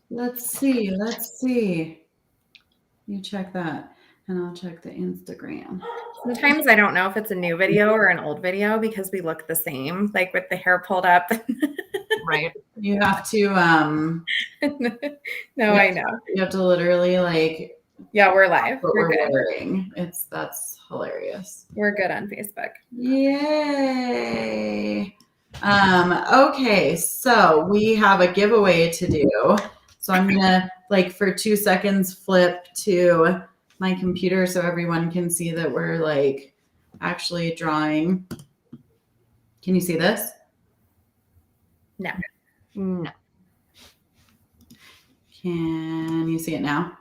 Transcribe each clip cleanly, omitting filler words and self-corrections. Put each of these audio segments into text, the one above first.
Let's see. Let's see. You check that, and I'll check the Instagram. Sometimes I don't know if it's a new video or an old video because we look the same, like with the hair pulled up. Right. You have to No, I know. You have to literally like Yeah, we're live. what We're we're good. wearing. That's hilarious. We're good on Facebook. Yay. Okay, so we have a giveaway to do. So I'm gonna like for 2 seconds flip to my computer so everyone can see that we're like actually drawing. Can you see this? No. No. Can you see it now?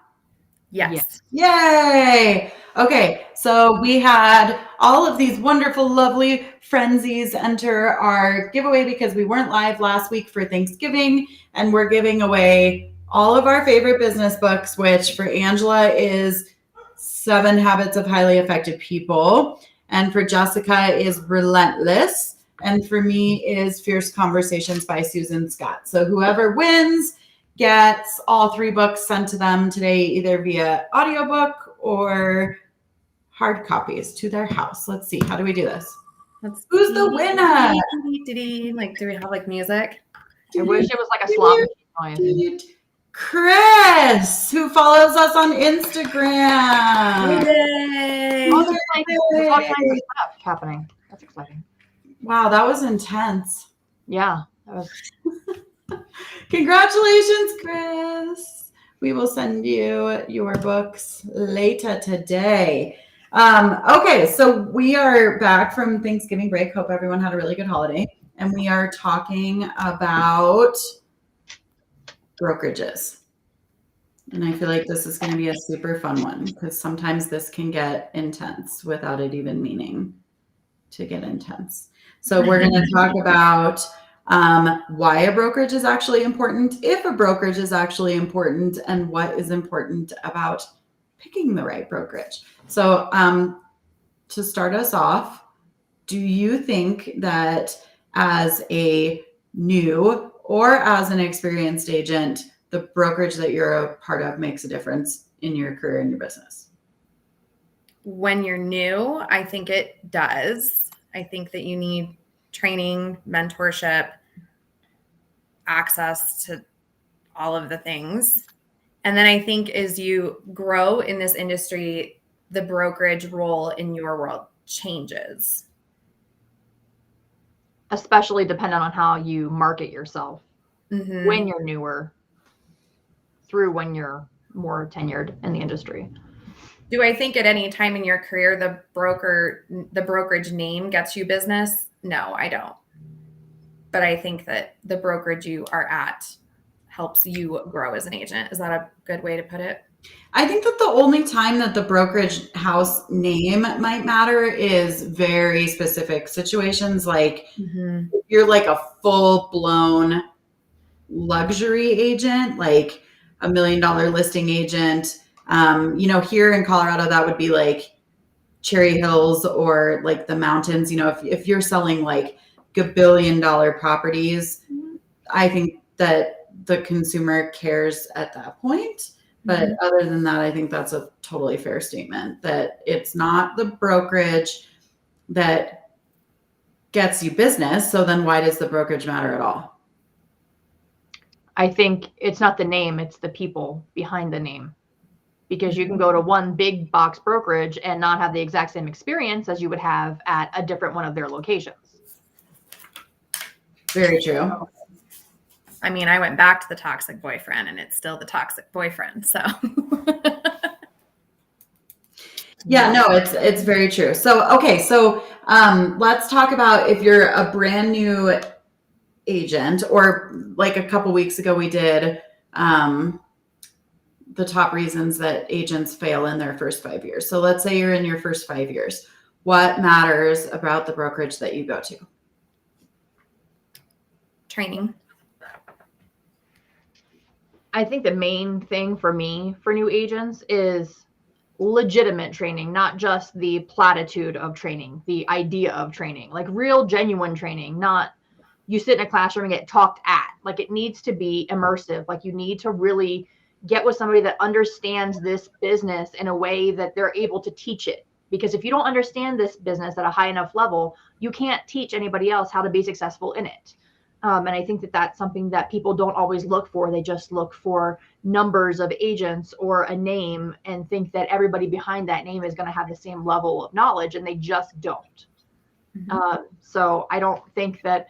Yes. Yay! Okay, so we had all of these wonderful, lovely frenzies enter our giveaway because we weren't live last week for Thanksgiving, and we're giving away all of our favorite business books, which for Angela is 7 Habits of Highly Effective People, and for Jessica is Relentless, and for me is Fierce Conversations by Susan Scott. So whoever wins gets all 3 books sent to them today, either via audiobook or hard copies to their house. Let's see. How do we do this? Who's the winner? Like, do we have like music? I wish it was like a slot machine noise. Chris, who follows us on Instagram. Yay! Oh, there's all kinds of stuff happening. That's exciting. Wow, that was intense. Yeah, that was. Congratulations, Chris. We will send you your books later today. Okay, so we are back from Thanksgiving break. Hope everyone had a really good holiday. And we are talking about brokerages. And I feel like this is going to be a super fun one because sometimes this can get intense without it even meaning to get intense. So we're going to talk about why a brokerage is actually important, if a brokerage is actually important, and what is important about picking the right brokerage. So to start us off, do you think that as a new or as an experienced agent, the brokerage that you're a part of makes a difference in your career and your business? When you're new, I think it does. I think that you need training, mentorship, access to all of the things. And then I think as you grow in this industry, the brokerage role in your world changes. Especially dependent on how you market yourself when you're newer through when you're more tenured in the industry. Do I think at any time in your career the brokerage name gets you business? No, I don't. But I think that the brokerage you are at helps you grow as an agent. Is that a good way to put it? I think that the only time that the brokerage house name might matter is very specific situations. Like if you're like a full-blown luxury agent, like $1 million listing agent, here in Colorado, that would be like Cherry Hills or like the mountains. If you're selling like $1 billion properties, I think that the consumer cares at that point. But other than that, I think that's a totally fair statement that it's not the brokerage that gets you business. So then why does the brokerage matter at all? I think it's not the name, it's the people behind the name. Because you can go to one big box brokerage and not have the exact same experience as you would have at a different one of their locations. Very true. I mean, I went back to the toxic boyfriend and it's still the toxic boyfriend. So yeah, no, it's very true. So, okay. So, let's talk about if you're a brand new agent, or like a couple weeks ago, we did, the top reasons that agents fail in their first 5 years. So let's say you're in your first 5 years. What matters about the brokerage that you go to? training. I think the main thing for me for new agents is legitimate training, not just the platitude of training, the idea of training, like real genuine training, not you sit in a classroom and get talked at. Like it needs to be immersive. Like you need to really get with somebody that understands this business in a way that they're able to teach it. Because if you don't understand this business at a high enough level, you can't teach anybody else how to be successful in it. And I think that that's something that people don't always look for. They just look for numbers of agents or a name and think that everybody behind that name is going to have the same level of knowledge, and they just don't. So I don't think that,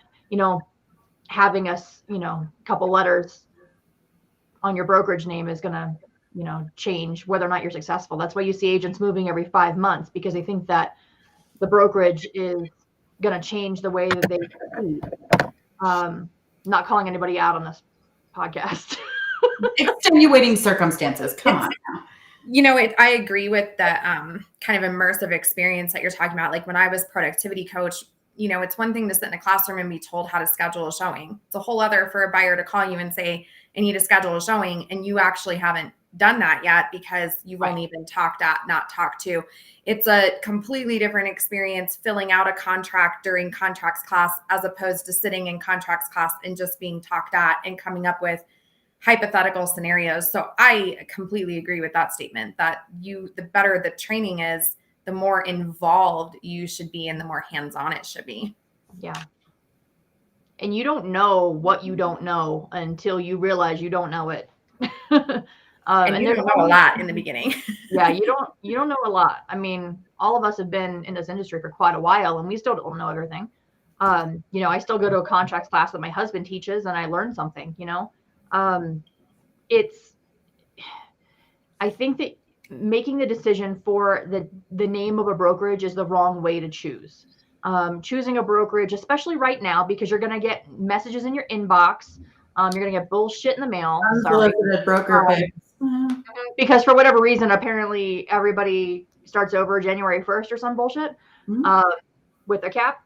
having us, a couple letters on your brokerage name is going to, change whether or not you're successful. That's why you see agents moving every 5 months, because they think that the brokerage is going to change the way that they compete. Not calling anybody out on this podcast. Extenuating circumstances. Come on. I agree with the kind of immersive experience that you're talking about. Like when I was productivity coach, it's one thing to sit in a classroom and be told how to schedule a showing. It's a whole other for a buyer to call you and say, I need to schedule a showing. And you actually haven't done that yet because you've only been talked at, not talked to. It's a completely different experience filling out a contract during contracts class as opposed to sitting in contracts class and just being talked at and coming up with hypothetical scenarios. So I completely agree with that statement that the better the training is, the more involved you should be and the more hands-on it should be. Yeah. And you don't know what you don't know until you realize you don't know it. And you don't know a lot in the beginning. Yeah, you don't know a lot. I mean, all of us have been in this industry for quite a while and we still don't know everything. I still go to a contracts class that my husband teaches and I learn something, I think that making the decision for the name of a brokerage is the wrong way to choose. Choosing a brokerage, especially right now, because you're going to get messages in your inbox. You're going to get bullshit in the mail. Unsolicited broker picks. Because for whatever reason, apparently everybody starts over January 1st or some bullshit with their cap.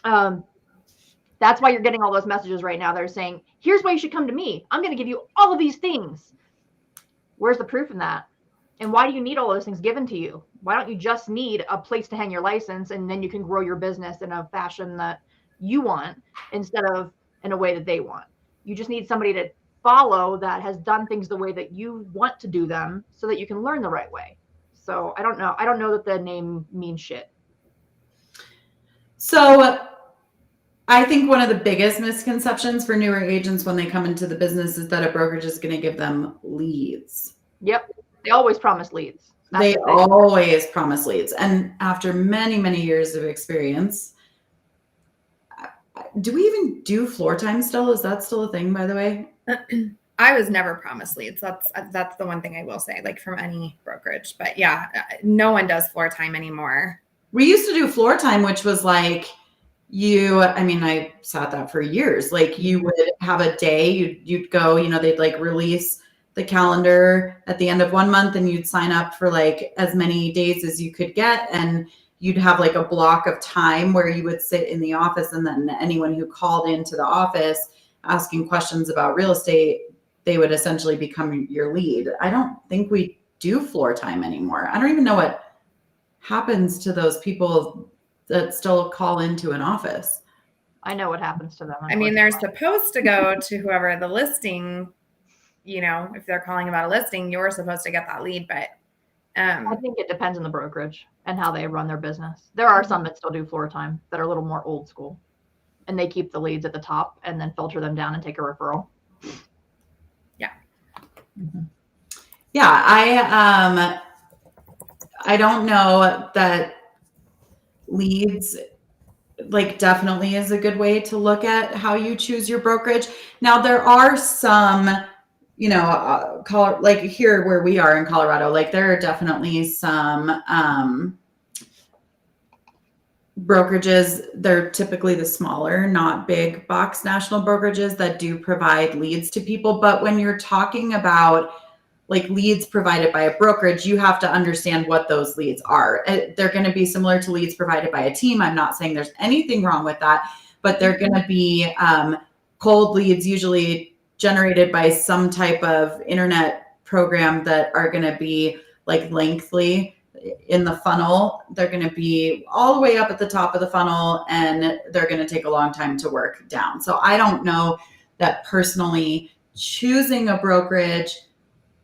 That's why you're getting all those messages right now. They're saying, here's why you should come to me. I'm going to give you all of these things. Where's the proof in that? And why do you need all those things given to you? Why don't you just need a place to hang your license and then you can grow your business in a fashion that you want instead of in a way that they want? You just need somebody to follow that has done things the way that you want to do them so that you can learn the right way. So I don't know. I don't know that the name means shit. So I think one of the biggest misconceptions for newer agents when they come into the business is that a brokerage is going to give them leads. Yep. They always promise leads. They always promise leads. And after many, many years of experience, do we even do floor time still? Is that still a thing, by the way? I was never promised leads. That's the one thing I will say, like from any brokerage. But yeah, no one does floor time anymore. We used to do floor time, which was like I sat that for years. Like you would have a day, you'd go, they'd like release the calendar at the end of 1 month and you'd sign up for like as many days as you could get. And you'd have like a block of time where you would sit in the office, and then anyone who called into the office asking questions about real estate, they would essentially become your lead. I don't think we do floor time anymore. I don't even know what happens to those people that still call into an office. I know what happens to them. I mean, they're supposed to go to whoever the listing, if they're calling about a listing, you're supposed to get that lead. But I think it depends on the brokerage and how they run their business. There are some that still do floor time that are a little more old school, and they keep the leads at the top and then filter them down and take a referral. Yeah. Mm-hmm. Yeah. I don't know that leads like definitely is a good way to look at how you choose your brokerage. Now there are some, like here where we are in Colorado, like there are definitely some brokerages. They're typically the smaller, not big box national brokerages that do provide leads to people. But when you're talking about like leads provided by a brokerage, you have to understand what those leads are. They're going to be similar to leads provided by a team. I'm not saying there's anything wrong with that, but they're going to be cold leads, usually generated by some type of internet program that are going to be like lengthy in the funnel. They're going to be all the way up at the top of the funnel, and they're going to take a long time to work down. So I don't know that personally choosing a brokerage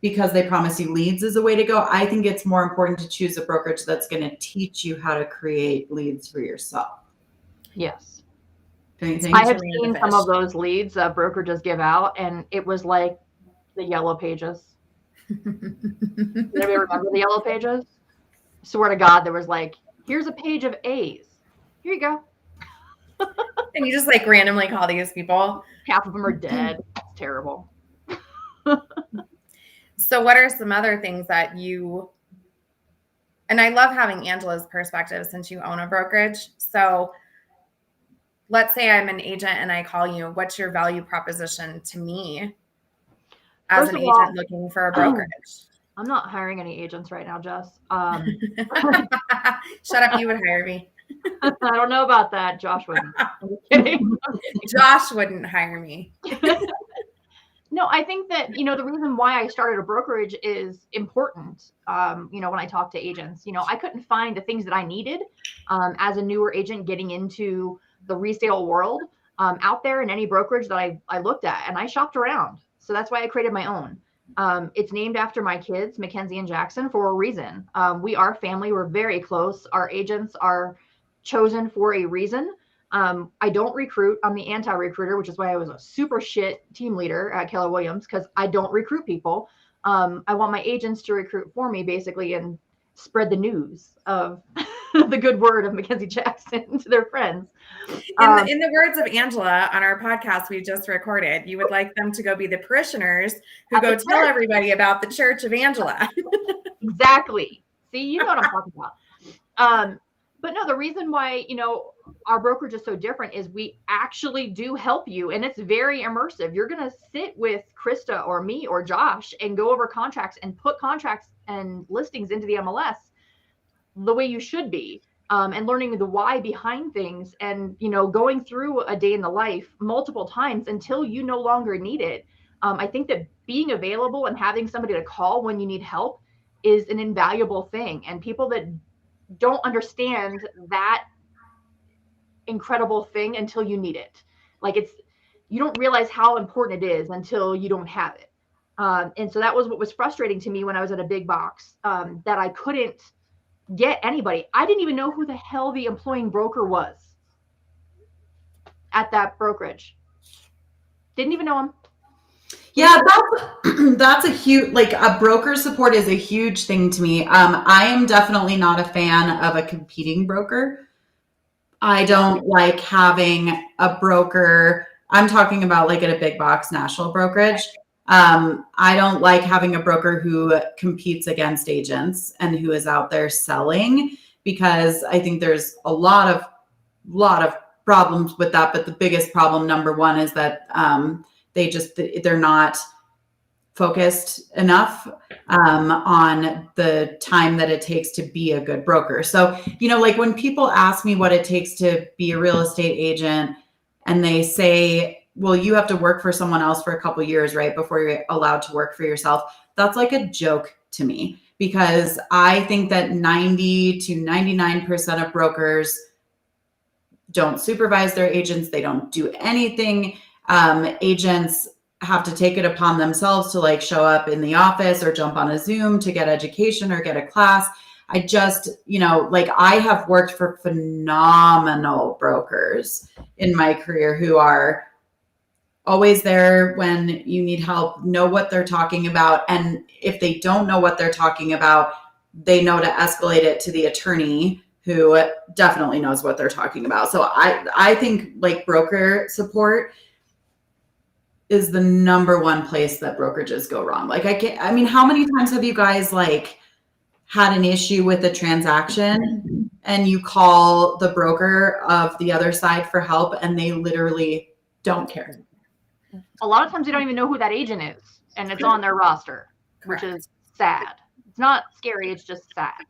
because they promise you leads is a way to go. I think it's more important to choose a brokerage that's going to teach you how to create leads for yourself. Yes. Don't you think? I have seen some of those leads that brokerages give out, and it was like the yellow pages. Anybody remember the yellow pages? I swear to God, there was like, here's a page of A's. Here you go. And you just like randomly call these people. Half of them are dead. It's terrible. So what are some other things that you, and I love having Angela's perspective since you own a brokerage. So let's say I'm an agent and I call you. What's your value proposition to me as an agent looking for a brokerage? I'm not hiring any agents right now, Jess. Shut up, you would hire me. I don't know about that. Josh wouldn't. I'm just kidding. Josh wouldn't hire me. No, I think that, the reason why I started a brokerage is important. When I talk to agents, I couldn't find the things that I needed as a newer agent getting into the resale world out there in any brokerage that I looked at, and I shopped around. So that's why I created my own. It's named after my kids, Mackenzie and Jackson, for a reason. We are family. We're very close. Our agents are chosen for a reason. I don't recruit. I'm the anti-recruiter, which is why I was a super shit team leader at Keller Williams, because I don't recruit people. I want my agents to recruit for me, basically, and spread the news of the good word of Mackenzie Jackson to their friends. In the words of Angela on our podcast we just recorded, you would like them to go be the parishioners who go tell everybody about the Church of Angela. Exactly. See, you know what I'm talking about. But no, the reason why, our brokerage is so different is we actually do help you, and it's very immersive. You're going to sit with Krista or me or Josh and go over contracts and put contracts and listings into the MLS the way you should be, and learning the why behind things, and, going through a day in the life multiple times until you no longer need it. I think that being available and having somebody to call when you need help is an invaluable thing. And people that don't understand that incredible thing until you need it. Like, you don't realize how important it is until you don't have it. And so that was what was frustrating to me when I was at a big box, that I couldn't get anybody. I didn't even know who the hell the employing broker was at that brokerage. Didn't even know him. Yeah, that's a huge, a broker support is a huge thing to me. I am definitely not a fan of a competing broker. I don't like having a broker. I'm talking about at a big box national brokerage. I don't like having a broker who competes against agents and who is out there selling, because I think there's a lot of problems with that. But the biggest problem, number one, is that they're not focused enough on the time that it takes to be a good broker. So, when people ask me what it takes to be a real estate agent, and they say, well, you have to work for someone else for a couple of years, right, before you're allowed to work for yourself. That's like a joke to me, because I think that 90 to 99% of brokers don't supervise their agents. They don't do anything. Agents have to take it upon themselves to show up in the office or jump on a Zoom to get education or get a class. I just, I have worked for phenomenal brokers in my career who are always there when you need help, know what they're talking about. And if they don't know what they're talking about, they know to escalate it to the attorney, who definitely knows what they're talking about. So I think broker support is the number one place that brokerages go wrong. How many times have you guys had an issue with a transaction and you call the broker of the other side for help and they literally don't care? A lot of times they don't even know who that agent is, and it's on their roster. Correct. Which is sad. It's not scary, it's just sad.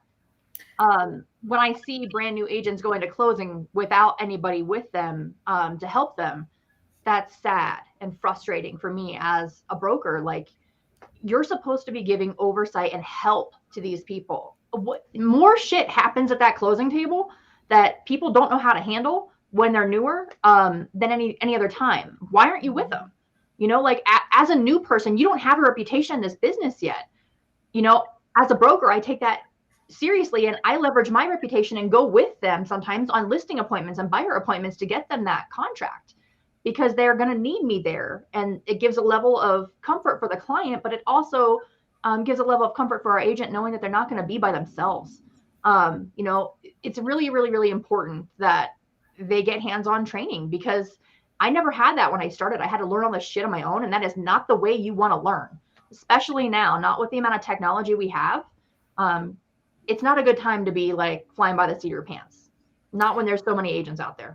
When I see brand new agents go into closing without anybody with them to help them, that's sad and frustrating for me as a broker. You're supposed to be giving oversight and help to these people. What more shit happens at that closing table that people don't know how to handle when they're newer than any other time? Why aren't you with them? You know, like as a new person, you don't have a reputation in this business yet. You know, as a broker, I take that seriously and I leverage my reputation and go with them sometimes on listing appointments and buyer appointments to get them that contract, because they're going to need me there. And it gives a level of comfort for the client, but it also gives a level of comfort for our agent knowing that they're not going to be by themselves. You know, it's really, really, really important that they get hands-on training, because I never had that when I started. I had to learn all this shit on my own, and that is not the way you want to learn, especially now, not with the amount of technology we have. It's not a good time to be like flying by the seat of your pants, not when there's so many agents out there.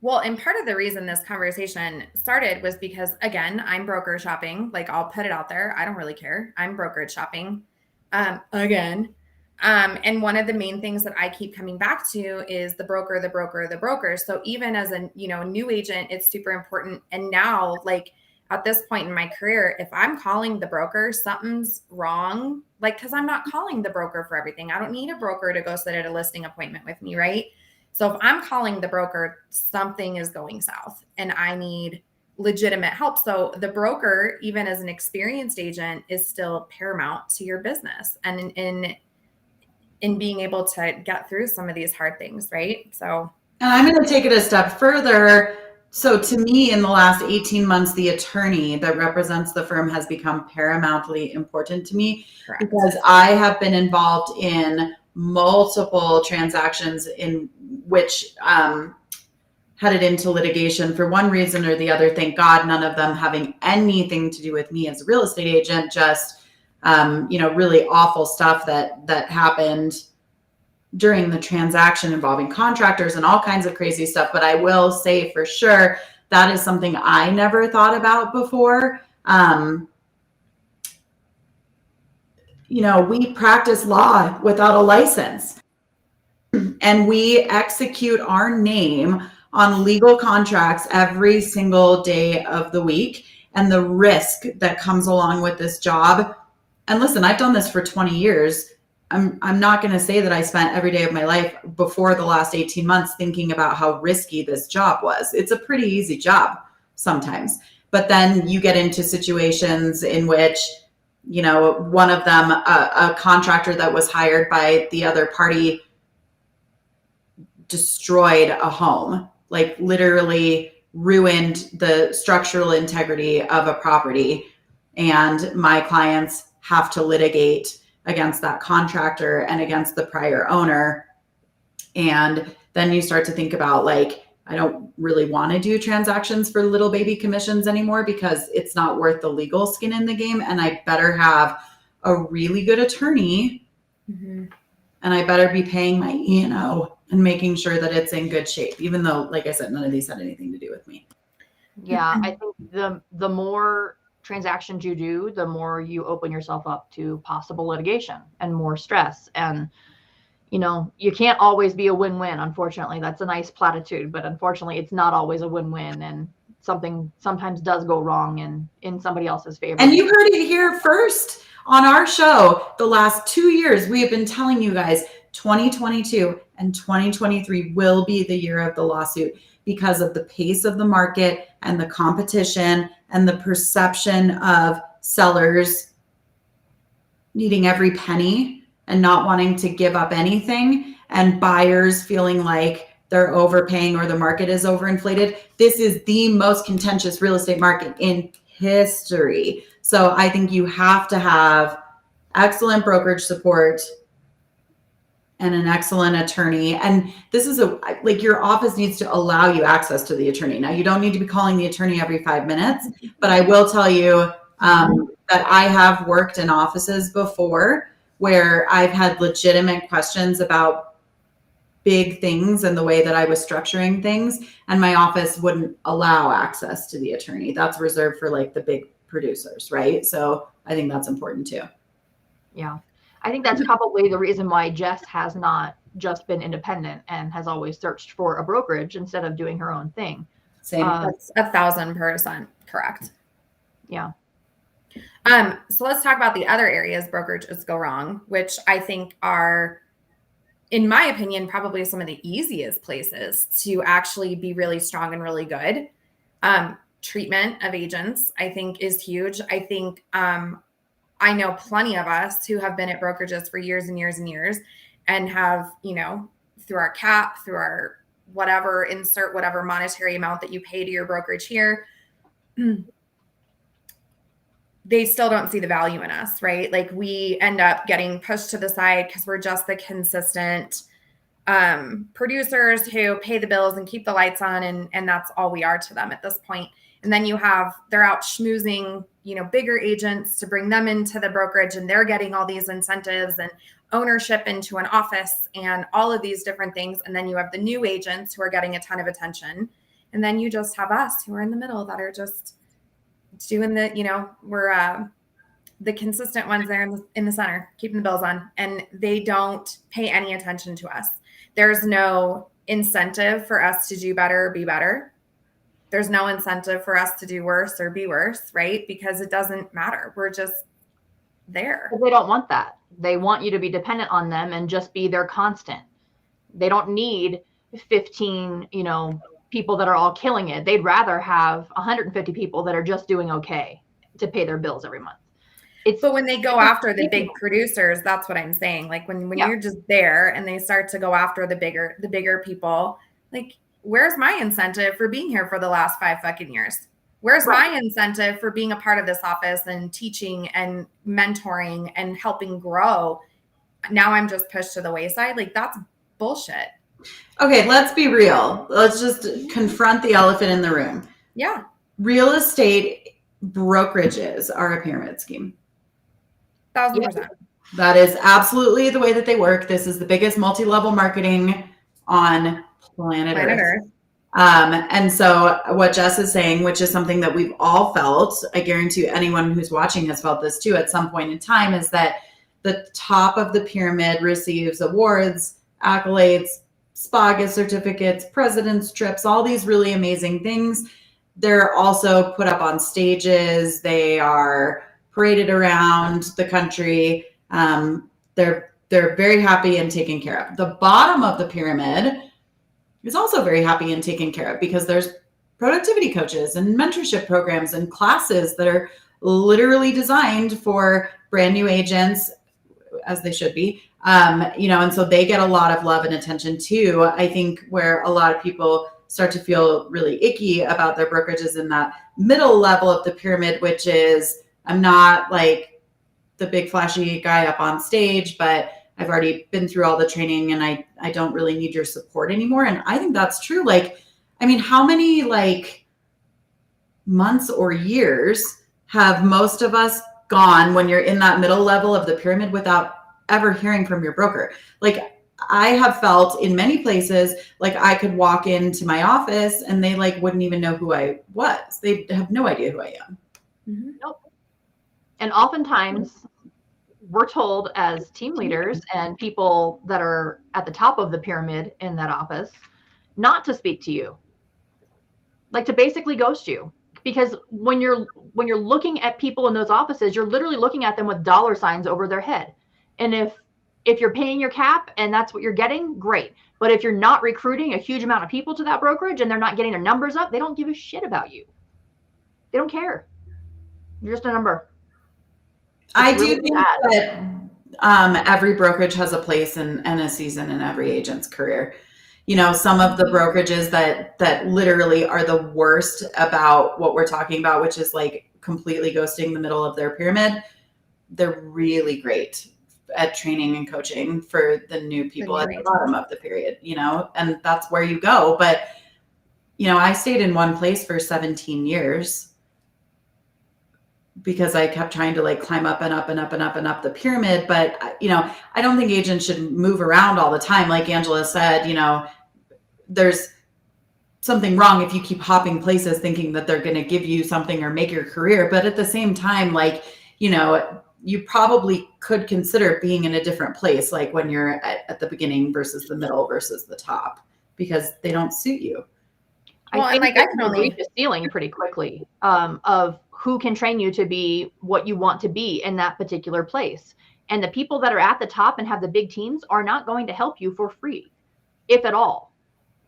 Well, and part of the reason this conversation started was because, again, I'm broker shopping. Like, I'll put it out there. I don't really care. I'm brokerage shopping again. And one of the main things that I keep coming back to is the broker, the broker, the broker. So even as a, you know, new agent, it's super important. And now, like at this point in my career, if I'm calling the broker, something's wrong. Like, cause I'm not calling the broker for everything. I don't need a broker to go sit at a listing appointment with me. Right. So if I'm calling the broker, something is going south and I need legitimate help. So the broker, even as an experienced agent, is still paramount to your business and in being able to get through some of these hard things, right? So, and I'm going to take it a step further. So to me, in the last 18 months, the attorney that represents the firm has become paramountly important to me. Correct. Because I have been involved in multiple transactions in which headed into litigation for one reason or the other. Thank God, none of them having anything to do with me as a real estate agent, just you know, really awful stuff that happened during the transaction involving contractors and all kinds of crazy stuff. But I will say for sure, that is something I never thought about before. You know, we practice law without a license and we execute our name on legal contracts every single day of the week, and the risk that comes along with this job. And listen, I've done this for 20 years. I'm not going to say that I spent every day of my life before the last 18 months thinking about how risky this job was. It's a pretty easy job sometimes. But then you get into situations in which, you know, one of them, a contractor that was hired by the other party destroyed a home, like literally ruined the structural integrity of a property. And my clients have to litigate against that contractor and against the prior owner. And then you start to think about, like, I don't really want to do transactions for little baby commissions anymore because it's not worth the legal skin in the game. And I better have a really good attorney. Mm-hmm. And I better be paying my E&O and making sure that it's in good shape, even though, like I said, none of these had anything to do with me. Yeah, I think the more transactions you do, the more you open yourself up to possible litigation and more stress. And, you know, you can't always be a win-win. Unfortunately, that's a nice platitude, but unfortunately it's not always a win-win, and something sometimes does go wrong in somebody else's favor. And you heard it here first on our show. The last 2 years, we have been telling you guys 2022 and 2023 will be the year of the lawsuit because of the pace of the market and the competition and the perception of sellers needing every penny and not wanting to give up anything, and buyers feeling like they're overpaying or the market is overinflated. This is the most contentious real estate market in history. So I think you have to have excellent brokerage support and an excellent attorney. And this is like, your office needs to allow you access to the attorney. Now, you don't need to be calling the attorney every 5 minutes, but I will tell you that I have worked in offices before where I've had legitimate questions about big things and the way that I was structuring things, and my office wouldn't allow access to the attorney. That's reserved for like the big producers, right? So I think that's important too. Yeah. I think that's probably the reason why Jess has not just been independent and has always searched for a brokerage instead of doing her own thing. Same. That's 1,000% correct. Yeah. So let's talk about the other areas brokerages go wrong, which I think are, in my opinion, probably some of the easiest places to actually be really strong and really good. treatment of agents, I think, is huge. I think I know plenty of us who have been at brokerages for years and years and years and have, through our cap, through our whatever, insert whatever monetary amount that you pay to your brokerage here, they still don't see the value in us, right? Like we end up getting pushed to the side because we're just the consistent producers who pay the bills and keep the lights on. And that's all we are to them at this point. And then they're out schmoozing, bigger agents to bring them into the brokerage, and they're getting all these incentives and ownership into an office and all of these different things. And then you have the new agents who are getting a ton of attention. And then you just have us who are in the middle that are just doing we're the consistent ones there in the center, keeping the bills on, and they don't pay any attention to us. There's no incentive for us to do better or be better. There's no incentive for us to do worse or be worse, right? Because it doesn't matter. We're just there. They don't want that. They want you to be dependent on them and just be their constant. They don't need 15, people that are all killing it. They'd rather have 150 people that are just doing okay to pay their bills every month. But when they go after the big producers, that's what I'm saying. Like when you're just there and they start to go after the bigger people, like, where's my incentive for being here for the last 5 fucking years? Where's my incentive for being a part of this office and teaching and mentoring and helping grow? Now I'm just pushed to the wayside. Like, that's bullshit. Okay, let's be real. Let's just confront the elephant in the room. Yeah. Real estate brokerages are a pyramid scheme. 1,000%. That is absolutely the way that they work. This is the biggest multi-level marketing on planet Earth. And so what Jess is saying, which is something that we've all felt, I guarantee anyone who's watching has felt this too at some point in time, is that the top of the pyramid receives awards, accolades, spa gift certificates, president's trips, all these really amazing things. They're also put up on stages. They are paraded around the country. They're very happy and taken care of. The bottom of the pyramid is also very happy and taken care of because there's productivity coaches and mentorship programs and classes that are literally designed for brand new agents, as they should be. And so they get a lot of love and attention too. I think where a lot of people start to feel really icky about their brokerages in that middle level of the pyramid, which is, I'm not like the big flashy guy up on stage, but I've already been through all the training and I don't really need your support anymore. And I think that's true. Like, I mean, how many like months or years have most of us gone when you're in that middle level of the pyramid without ever hearing from your broker? Like, I have felt in many places like I could walk into my office and they like wouldn't even know who I was. They have no idea who I am. Mm-hmm. Nope. And oftentimes we're told as team leaders and people that are at the top of the pyramid in that office not to speak to you, like to basically ghost you. Because when you're looking at people in those offices, you're literally looking at them with dollar signs over their head. And if you're paying your cap and that's what you're getting, great. But if you're not recruiting a huge amount of people to that brokerage and they're not getting their numbers up, they don't give a shit about you. They don't care. You're just a number. I do think that every brokerage has a place and a season in every agent's career. Some of the brokerages that literally are the worst about what we're talking about, which is like completely ghosting the middle of their pyramid, they're really great at training and coaching for the new people at the bottom of the period, and that's where you go. But, I stayed in one place for 17 years because I kept trying to like climb up and up and up and up and up the pyramid. But, I don't think agents should move around all the time. Like Angela said, there's something wrong if you keep hopping places thinking that they're going to give you something or make your career. But at the same time, like, you probably could consider being in a different place, like when you're at the beginning versus the middle versus the top, because they don't suit you. Well, I think I can only reach the ceiling pretty quickly of who can train you to be what you want to be in that particular place. And the people that are at the top and have the big teams are not going to help you for free, if at all.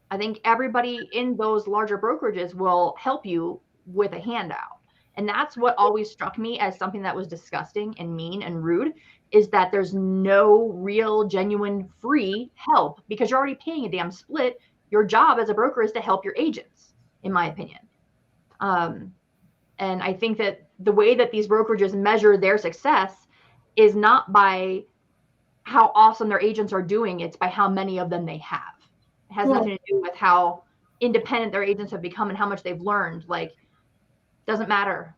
I think everybody in those larger brokerages will help you with a handout. And that's what always struck me as something that was disgusting and mean and rude, is that there's no real, genuine, free help because you're already paying a damn split. Your job as a broker is to help your agents, in my opinion. And I think that the way that these brokerages measure their success is not by how awesome their agents are doing, it's by how many of them they have. It has nothing to do with how independent their agents have become and how much they've learned. Like, doesn't matter.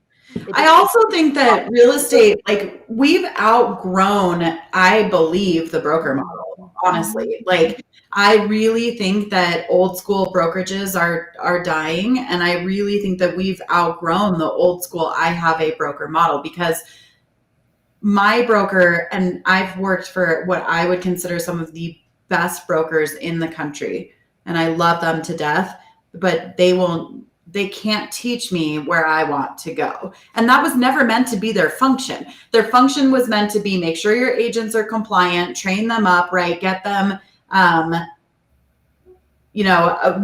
I also think that real estate, like, we've outgrown, I believe, the broker model, honestly. Like, I really think that old school brokerages are dying. And I really think that we've outgrown the old school, I have a broker model, because my broker, and I've worked for what I would consider some of the best brokers in the country, and I love them to death, but they can't teach me where I want to go. And that was never meant to be their function. Their function was meant to be make sure your agents are compliant, train them up, right? Get them,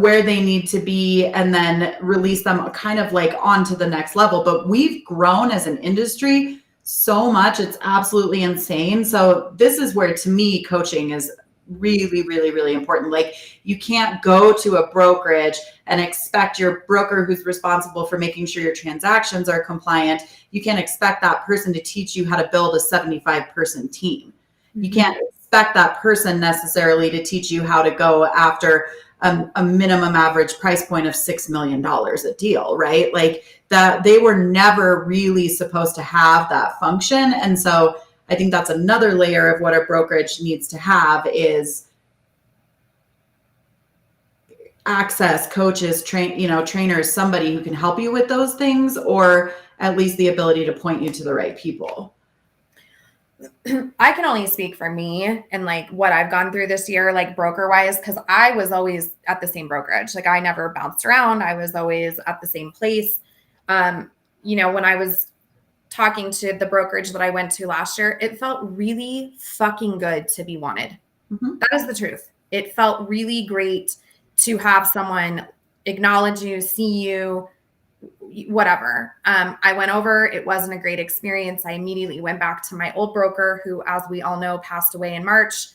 where they need to be, and then release them kind of like onto the next level. But we've grown as an industry so much. It's absolutely insane. So this is where, to me, coaching is really, really, really important. Like, you can't go to a brokerage and expect your broker, who's responsible for making sure your transactions are compliant, you can't expect that person to teach you how to build a 75-person team. You can't expect that person necessarily to teach you how to go after a minimum average price point of $6 million a deal, right? Like, that they were never really supposed to have that function. And so I think that's another layer of what a brokerage needs to have is access, coaches, trainers, somebody who can help you with those things, or at least the ability to point you to the right people. I can only speak for me and like what I've gone through this year, like broker wise, because I was always at the same brokerage. Like, I never bounced around. I was always at the same place. When I was talking to the brokerage that I went to last year, it felt really fucking good to be wanted. That is the truth. It felt really great to have someone acknowledge you, see you, whatever. I went over, it wasn't a great experience. I immediately went back to my old broker, who, as we all know, passed away in March.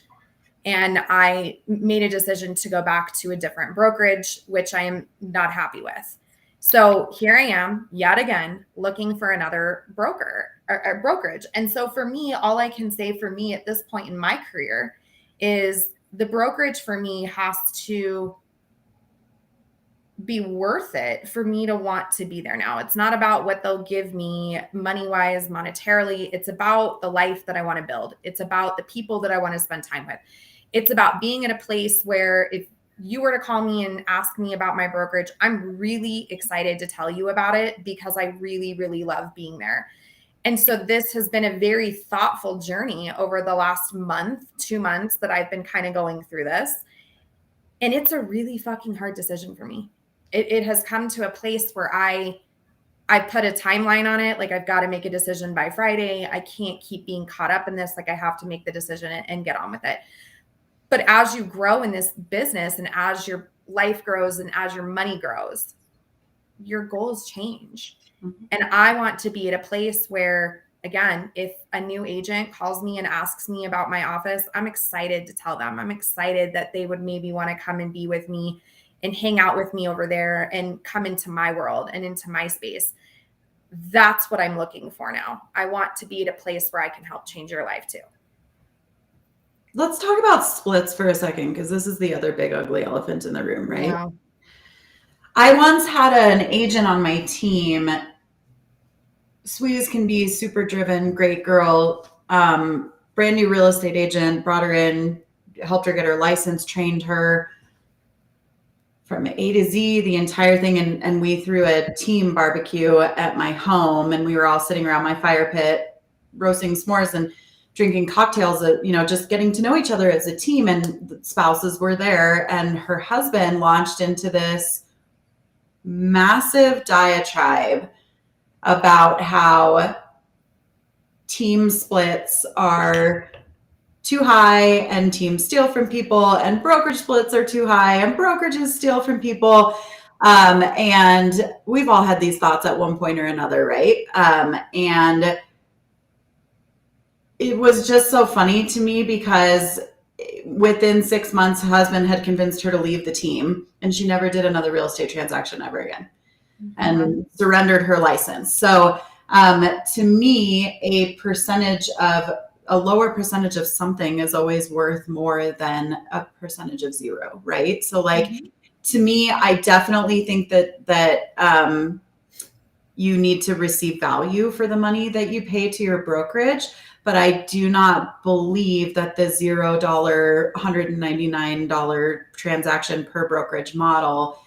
And I made a decision to go back to a different brokerage, which I am not happy with. So here I am yet again, looking for another broker or brokerage. And so for me, all I can say for me at this point in my career is the brokerage for me has to be worth it for me to want to be there now. It's not about what they'll give me money-wise, monetarily. It's about the life that I want to build. It's about the people that I want to spend time with. It's about being in a place where if you were to call me and ask me about my brokerage, I'm really excited to tell you about it because I really, really love being there. And so this has been a very thoughtful journey over the last month, 2 months that I've been kind of going through this. And it's a really fucking hard decision for me. It has come to a place where I put a timeline on it. Like, I've got to make a decision by Friday. I can't keep being caught up in this. Like, I have to make the decision and get on with it. But as you grow in this business and as your life grows and as your money grows, your goals change. And I want to be at a place where, again, if a new agent calls me and asks me about my office, I'm excited to tell them. I'm excited that they would maybe want to come and be with me and hang out with me over there and come into my world and into my space. That's what I'm looking for now. I want to be at a place where I can help change your life too. Let's talk about splits for a second, because this is the other big ugly elephant in the room, right? Yeah. I once had an agent on my team, sweet as can be, super driven, great girl, brand new real estate agent, brought her in, helped her get her license, trained her from A to Z, the entire thing. And we threw a team barbecue at my home, and we were all sitting around my fire pit, roasting s'mores and drinking cocktails, just getting to know each other as a team. And the spouses were there, and her husband launched into this massive diatribe about how team splits are too high and teams steal from people, and brokerage splits are too high and brokerages steal from people. And we've all had these thoughts at one point or another, right? And it was just so funny to me because within 6 months, her husband had convinced her to leave the team, and she never did another real estate transaction ever again, and surrendered her license. So to me, a lower percentage of something is always worth more than a percentage of zero, right? So like, to me, I definitely think that you need to receive value for the money that you pay to your brokerage. But I do not believe that the $0, $199 transaction per brokerage model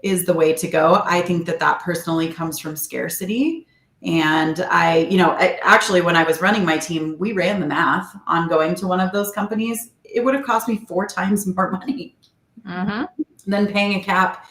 is the way to go. I think that personally comes from scarcity. And actually, when I was running my team, we ran the math on going to one of those companies. It would have cost me 4 times more money than paying a cap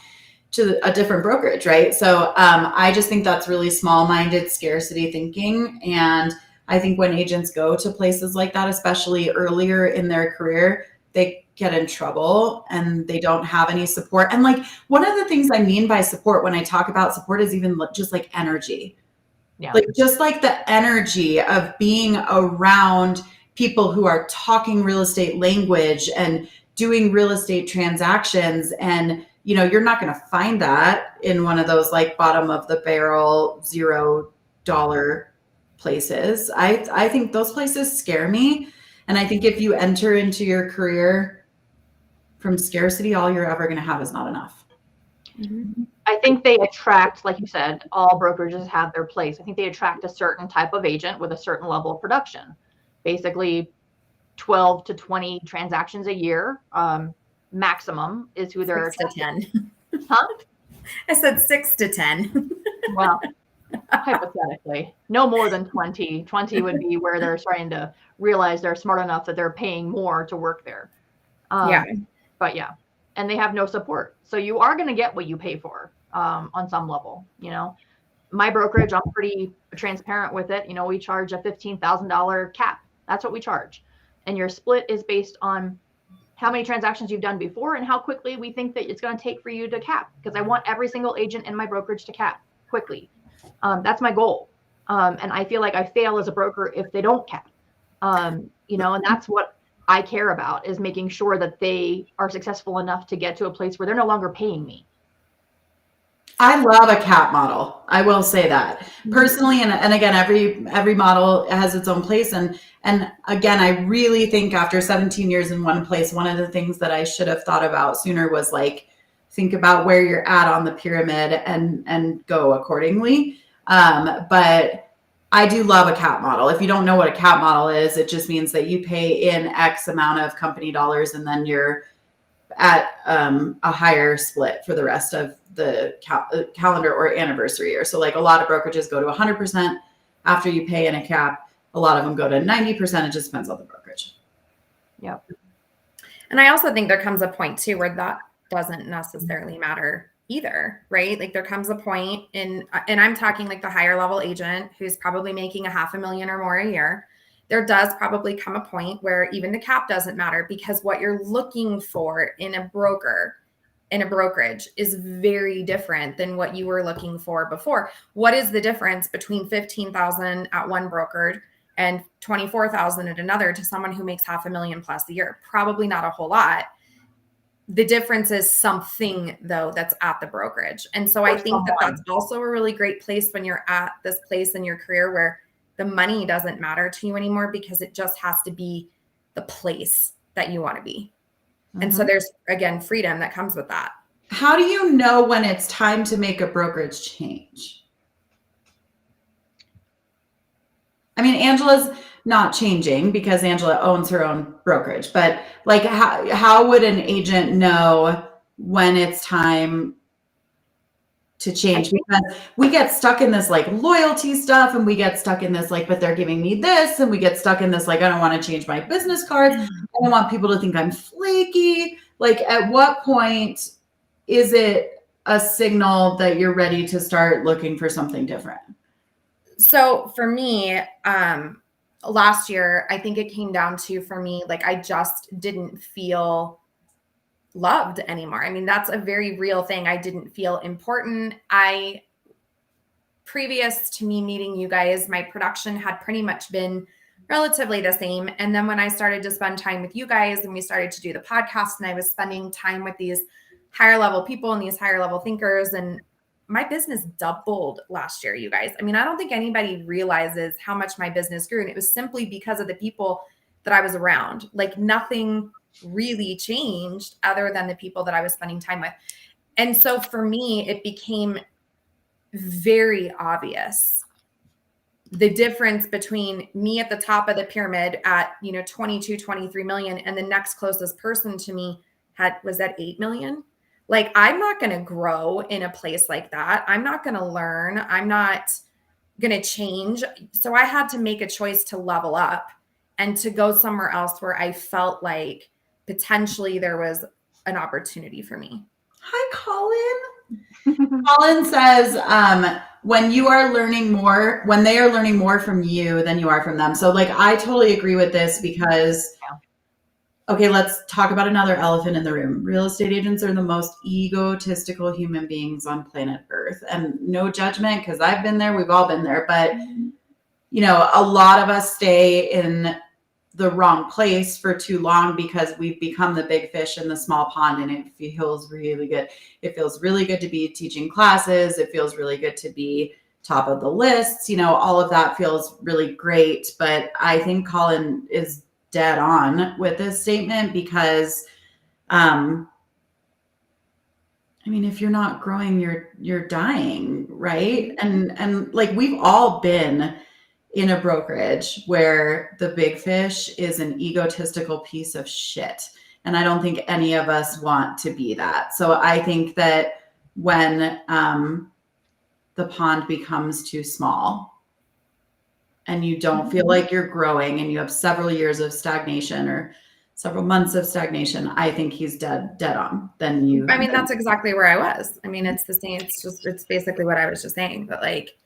to a different brokerage, right? So I just think that's really small-minded scarcity thinking. And I think when agents go to places like that, especially earlier in their career, they get in trouble and they don't have any support. And like, one of the things I mean by support when I talk about support is even just like energy. Yeah. Like just like the energy of being around people who are talking real estate language and doing real estate transactions. And, you're not going to find that in one of those like bottom of the barrel $0 places. I think those places scare me. And I think if you enter into your career from scarcity, all you're ever going to have is not enough. I think they attract, like you said, all brokerages have their place. I think they attract a certain type of agent with a certain level of production. Basically 12 to 20 transactions a year. Maximum is who they're 6 to 10. Huh? I said 6 to 10. Well, hypothetically, no more than 20. 20 would be where they're starting to realize they're smart enough that they're paying more to work there. But yeah, and they have no support. So you are going to get what you pay for on some level. My brokerage, I'm pretty transparent with it. We charge a $15,000 cap. That's what we charge. And your split is based on how many transactions you've done before and how quickly we think that it's going to take for you to cap. Because I want every single agent in my brokerage to cap quickly. That's my goal. And I feel like I fail as a broker if they don't cap. And that's what I care about, is making sure that they are successful enough to get to a place where they're no longer paying me. I love a cap model. I will say that personally. And again, every model has its own place. And again, I really think after 17 years in one place, one of the things that I should have thought about sooner was like, think about where you're at on the pyramid and go accordingly. But I do love a cap model. If you don't know what a cap model is, it just means that you pay in X amount of company dollars and then you're at a higher split for the rest of the calendar or anniversary year. So like a lot of brokerages go to 100% after you pay in a cap. A lot of them go to 90%. It just depends on the brokerage. Yep. And I also think there comes a point too where that doesn't necessarily matter either, right? Like there comes a point and I'm talking like the higher level agent who's probably making $500,000 or more a year. There does probably come a point where even the cap doesn't matter, because what you're looking for in a brokerage is very different than what you were looking for before. What is the difference between $15,000 at one brokerage and $24,000 at another to someone who makes $500,000 plus a year? Probably not a whole lot. The difference is something, though, that's at the brokerage. And so I think that's also a really great place when you're at this place in your career where the money doesn't matter to you anymore, because it just has to be the place that you want to be. And so there's, again, freedom that comes with that. How do you know when it's time to make a brokerage change? I mean, Angela's not changing because Angela owns her own brokerage, but like how would an agent know when it's time to change? Because we get stuck in this like loyalty stuff, and we get stuck in this like, but they're giving me this, and we get stuck in this like, I don't want to change my business cards. I don't want people to think I'm flaky. Like, at what point is it a signal that you're ready to start looking for something different? So for me, last year, I think it came down to, for me, like I just didn't feel loved anymore. I mean, that's a very real thing. I didn't feel important. Previous to me meeting you guys, my production had pretty much been relatively the same. And then when I started to spend time with you guys and we started to do the podcast and I was spending time with these higher level people and these higher level thinkers, and my business doubled last year, you guys. I mean, I don't think anybody realizes how much my business grew. And it was simply because of the people that I was around. Like nothing really changed other than the people that I was spending time with. And so for me, it became very obvious the difference between me at the top of the pyramid at 22 23 million and the next closest person to me was at 8 million. Like, I'm not going to grow in a place like that. I'm not going to learn. I'm not going to change. So I had to make a choice to level up and to go somewhere else where I felt like potentially there was an opportunity for me. Hi, Colin. Colin says, when they are learning more from you than you are from them. So like, I totally agree with this because, okay, let's talk about another elephant in the room. Real estate agents are the most egotistical human beings on planet Earth. And no judgment, because I've been there, we've all been there. But, a lot of us stay in the wrong place for too long because we've become the big fish in the small pond, and it feels really good. It feels really good to be teaching classes. It feels really good to be top of the lists. All of that feels really great. But I think Colin is dead on with this statement because, if you're not growing, you're dying, right? And like, we've all been in a brokerage where the big fish is an egotistical piece of shit. And I don't think any of us want to be that. So I think that when the pond becomes too small and you don't feel like you're growing and you have several years of stagnation or several months of stagnation, I think he's dead on. That's exactly where I was. It's the same. It's basically what I was just saying. But like,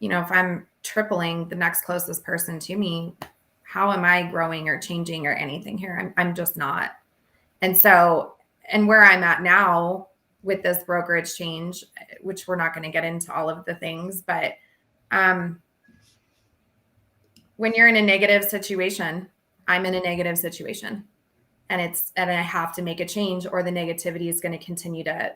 if I'm tripling the next closest person to me, how am I growing or changing or anything here? I'm just not. And so, and where I'm at now with this brokerage change, which we're not going to get into all of the things, but when you're in a negative situation, I'm in a negative situation, and I have to make a change, or the negativity is going to continue to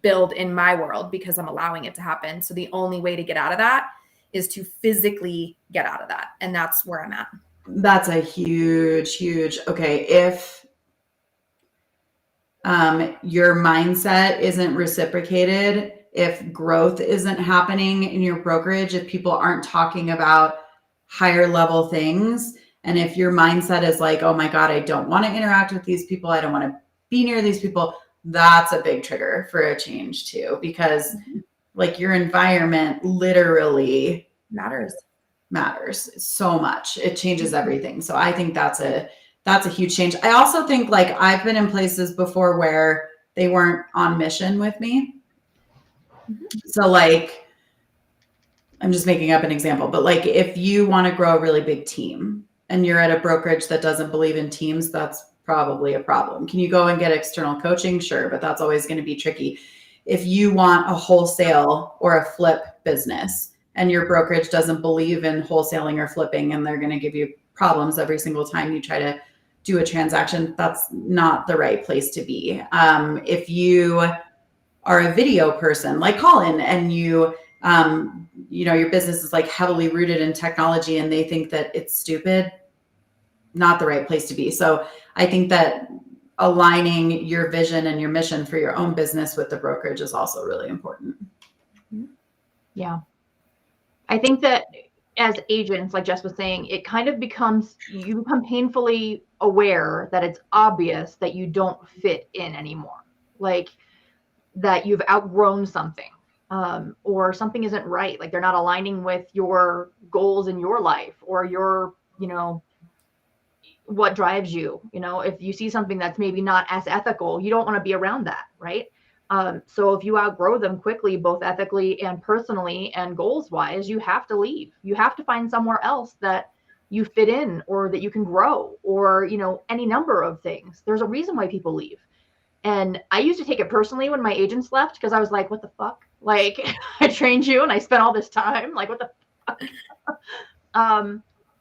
build in my world because I'm allowing it to happen. So the only way to get out of that is to physically get out of that. And that's where I'm at. That's a huge, okay. If your mindset isn't reciprocated, if growth isn't happening in your brokerage, if people aren't talking about higher level things, and if your mindset is like, oh my God, I don't want to interact with these people, I don't want to be near these people, that's a big trigger for a change too, because like, your environment literally matters so much. It changes everything. So I think that's a huge change. I also think, like, I've been in places before where they weren't on mission with me. So like, I'm just making up an example, but like, if you want to grow a really big team and you're at a brokerage that doesn't believe in teams, that's probably a problem. Can you go and get external coaching? Sure, but that's always going to be tricky. If you want a wholesale or a flip business and your brokerage doesn't believe in wholesaling or flipping, and they're going to give you problems every single time you try to do a transaction, that's not the right place to be. If you are a video person like Colin, and your business is like heavily rooted in technology and they think that it's stupid, not the right place to be. So I think that aligning your vision and your mission for your own business with the brokerage is also really important. Yeah. I think that as agents, like Jess was saying, it kind of you become painfully aware that it's obvious that you don't fit in anymore. Like, that you've outgrown something, or something isn't right. Like, they're not aligning with your goals in your life, or your, what drives you. If you see something that's maybe not as ethical, you don't want to be around that, right? So if you outgrow them quickly, both ethically and personally and goals wise, you have to leave. You have to find somewhere else that you fit in or that you can grow or, you know, any number of things. There's a reason why people leave. And I used to take it personally when my agents left because I was like, what the fuck? Like, I trained you and I spent all this time. Like, what the fuck?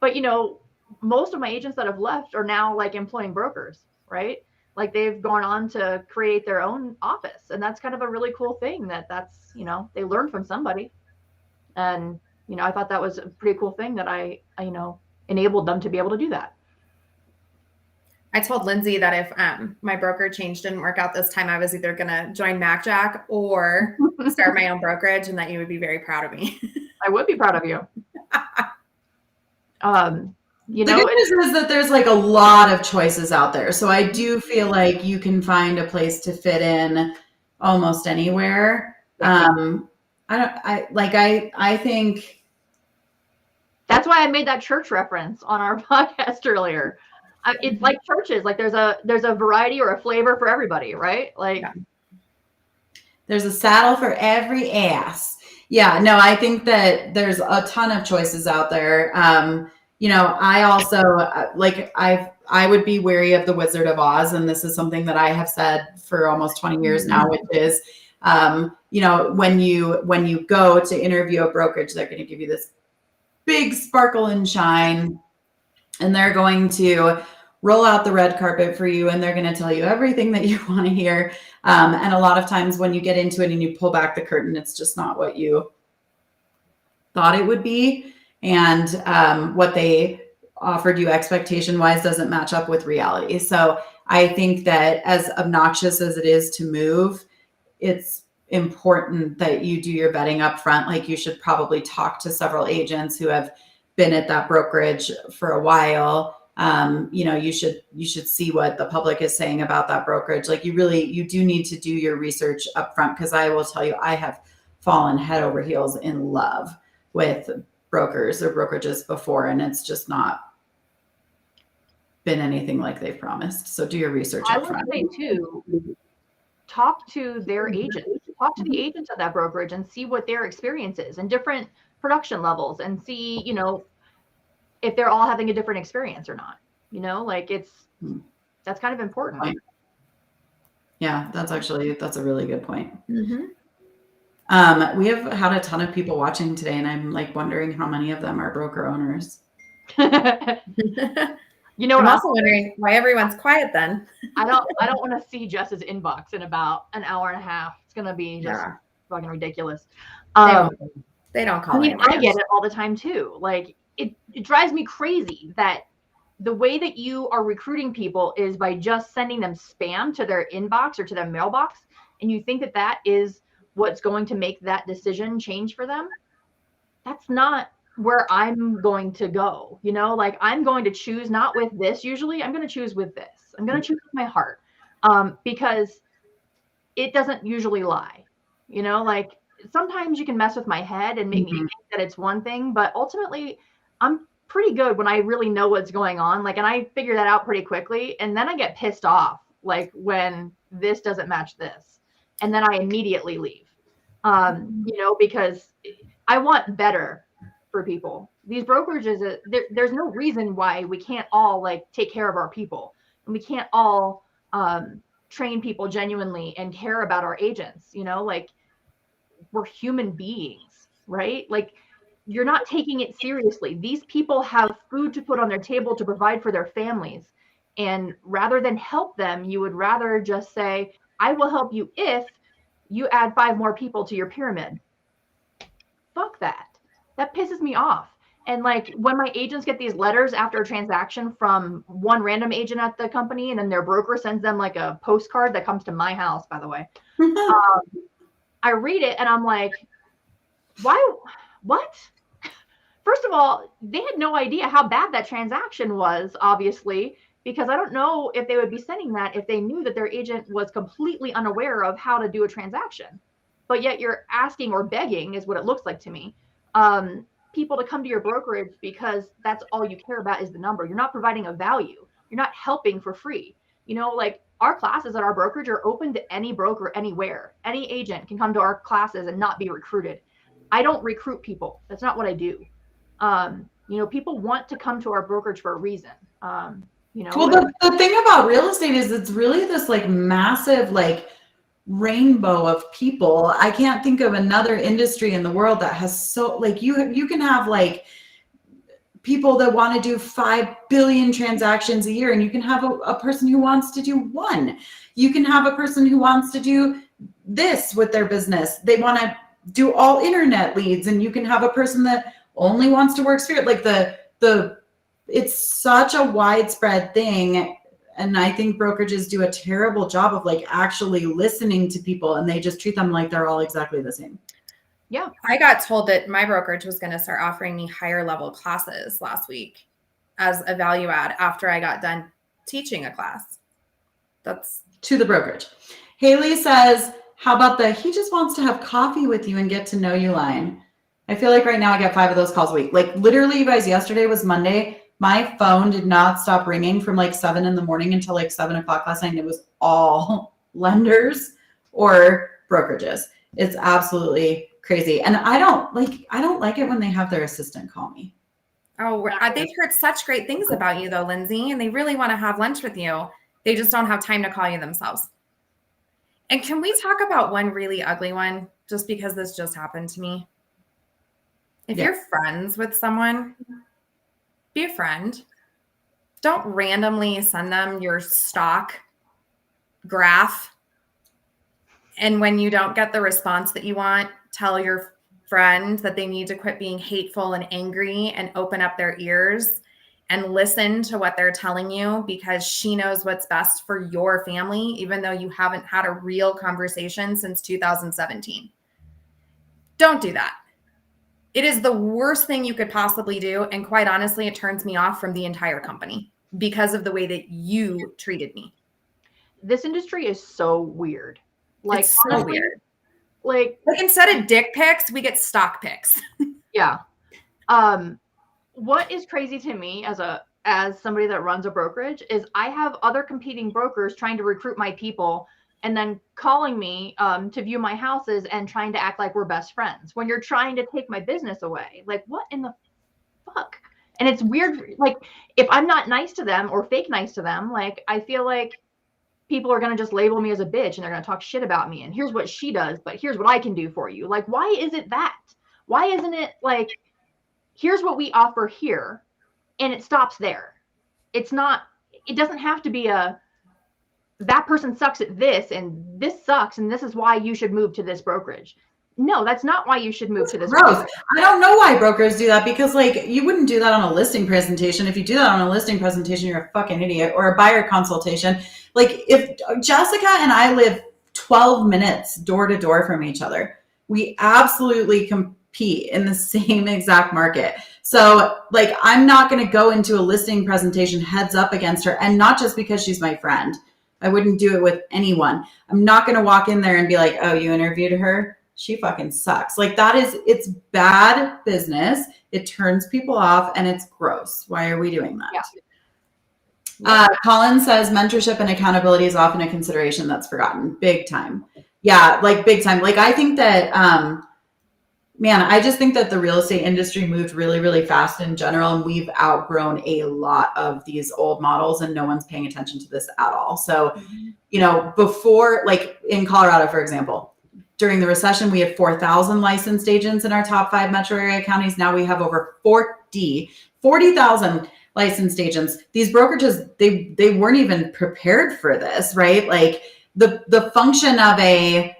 But, you know, most of my agents that have left are now like employing brokers, right? Like they've gone on to create their own office. And that's kind of a really cool thing that's, you know, they learned from somebody. And, you know, I thought that was a pretty cool thing that I you know, enabled them to be able to do that. I told Lindsay that if my broker change didn't work out this time, I was either going to join MacJack or start my own brokerage, and that you would be very proud of me. I would be proud of you. You the know, good news is that there's like a lot of choices out there. So I do feel like you can find a place to fit in almost anywhere. I think that's why I made that church reference on our podcast earlier. It's like churches, like there's a variety or a flavor for everybody, right? Like there's a saddle for every ass. Yeah, no, I think that there's a ton of choices out there. You know, I also I would be wary of the Wizard of Oz, and this is something that I have said for almost 20 years now, which is, you know, when you go to interview a brokerage, they're going to give you this big sparkle and shine, and they're going to roll out the red carpet for you, and they're going to tell you everything that you want to hear. And a lot of times when you get into it and you pull back the curtain, it's just not what you thought it would be. And what they offered you expectation-wise doesn't match up with reality. So I think that as obnoxious as it is to move, it's important that you do your vetting up front. Like you should probably talk to several agents who have been at that brokerage for a while. You know, you should see what the public is saying about that brokerage. Like you do need to do your research up front, because I will tell you, I have fallen head over heels in love with brokers or brokerages before, and it's just not been anything like they've promised. So do your research up front. I would say too, talk to their agents, talk to the agents of that brokerage and see what their experience is and different production levels, and see, you know, if they're all having a different experience or not, you know, like that's kind of important. Yeah, that's a really good point. Mm-hmm. We have had a ton of people watching today, and I'm like wondering how many of them are broker owners. You know, I'm also wondering why everyone's quiet then. I don't want to see Jess's inbox in about an hour and a half. It's going to be just fucking ridiculous. They don't call I mean, I get it all the time too. Like it drives me crazy that the way that you are recruiting people is by just sending them spam to their inbox or to their mailbox. And you think that that is what's going to make that decision change for them. That's not where I'm going to go. You know, like I'm going to choose not with this. Usually I'm going to choose with this. I'm going to choose with my heart, because it doesn't usually lie. You know, like sometimes you can mess with my head and make me think that it's one thing, but ultimately I'm pretty good when I really know what's going on. Like, and I figure that out pretty quickly. And then I get pissed off, like when this doesn't match this. And then I immediately leave, you know, because I want better for people. These brokerages, there's no reason why we can't all like take care of our people, and we can't all train people genuinely and care about our agents. You know, like we're human beings, right? Like you're not taking it seriously. These people have food to put on their table to provide for their families. And rather than help them, you would rather just say, I will help you if you add 5 more people to your pyramid. Fuck that. That pisses me off. And like when my agents get these letters after a transaction from one random agent at the company, and then their broker sends them like a postcard that comes to my house, by the way, I read it and I'm like, why? What? First of all, they had no idea how bad that transaction was, obviously, because I don't know if they would be sending that if they knew that their agent was completely unaware of how to do a transaction. But yet you're asking or begging, is what it looks like to me, people to come to your brokerage because that's all you care about is the number. You're not providing a value. You're not helping for free. You know, like our classes at our brokerage are open to any broker anywhere. Any agent can come to our classes and not be recruited. I don't recruit people. That's not what I do. People want to come to our brokerage for a reason. Well, the thing about real estate is it's really this like massive like rainbow of people. I can't think of another industry in the world that has so like you can have like people that want to do 5 billion transactions a year, and you can have a person who wants to do one. You can have a person who wants to do this with their business. They want to do all internet leads, and you can have a person that only wants to work spirit. Like it's such a widespread thing. And I think brokerages do a terrible job of like actually listening to people, and they just treat them like they're all exactly the same. Yeah. I got told that my brokerage was going to start offering me higher level classes last week as a value add after I got done teaching a class. That's to the brokerage. Haley says, how about he just wants to have coffee with you and get to know you line? I feel like right now I get 5 of those calls a week. Like literally, you guys, yesterday was Monday. My phone did not stop ringing from like 7 in the morning until like 7 o'clock last night. And it was all lenders or brokerages. It's absolutely crazy. And I don't like it when they have their assistant call me. Oh, they've heard such great things about you though, Lindsay, and they really want to have lunch with you. They just don't have time to call you themselves. And can we talk about one really ugly one, just because this just happened to me? If you're friends with someone, be a friend. Don't randomly send them your stock graph. And when you don't get the response that you want, tell your friend that they need to quit being hateful and angry and open up their ears and listen to what they're telling you, because she knows what's best for your family, even though you haven't had a real conversation since 2017. Don't do that. It is the worst thing you could possibly do. And quite honestly, it turns me off from the entire company because of the way that you treated me. This industry is so weird. Like, it's so weird. Like instead of dick pics, we get stock pics. Yeah. What is crazy to me as somebody that runs a brokerage is I have other competing brokers trying to recruit my people and then calling me to view my houses and trying to act like we're best friends when you're trying to take my business away. Like, what in the fuck? And it's weird. Like, if I'm not nice to them or fake nice to them, like, I feel like people are going to just label me as a bitch and they're going to talk shit about me. And here's what she does, but here's what I can do for you. Like, why is it that? Why isn't it like, here's what we offer here, and it stops there? It doesn't have to be that person sucks at this and this sucks and this is why you should move to this brokerage. No, that's not why you should move to this brokerage. I don't know why brokers do that, because like you wouldn't do that on a listing presentation. If you do that on a listing presentation, you're a fucking idiot. Or a buyer consultation. Like if Jessica and I live 12 minutes door to door from each other, we absolutely compete in the same exact market. So like, I'm not going to go into a listing presentation heads up against her. And not just because she's my friend. I wouldn't do it with anyone. I'm not going to walk in there and be like, oh, you interviewed her? She fucking sucks. Like it's bad business. It turns people off and it's gross. Why are we doing that? Yeah. Colin says mentorship and accountability is often a consideration that's forgotten. Big time. Yeah, like big time. Like I think that, I just think that the real estate industry moved really, really fast in general. And we've outgrown a lot of these old models and no one's paying attention to this at all. So, before, like in Colorado, for example, during the recession, we had 4,000 licensed agents in our top 5 metro area counties. Now we have over 40,000 licensed agents. These brokerages, they weren't even prepared for this, right? Like the function of a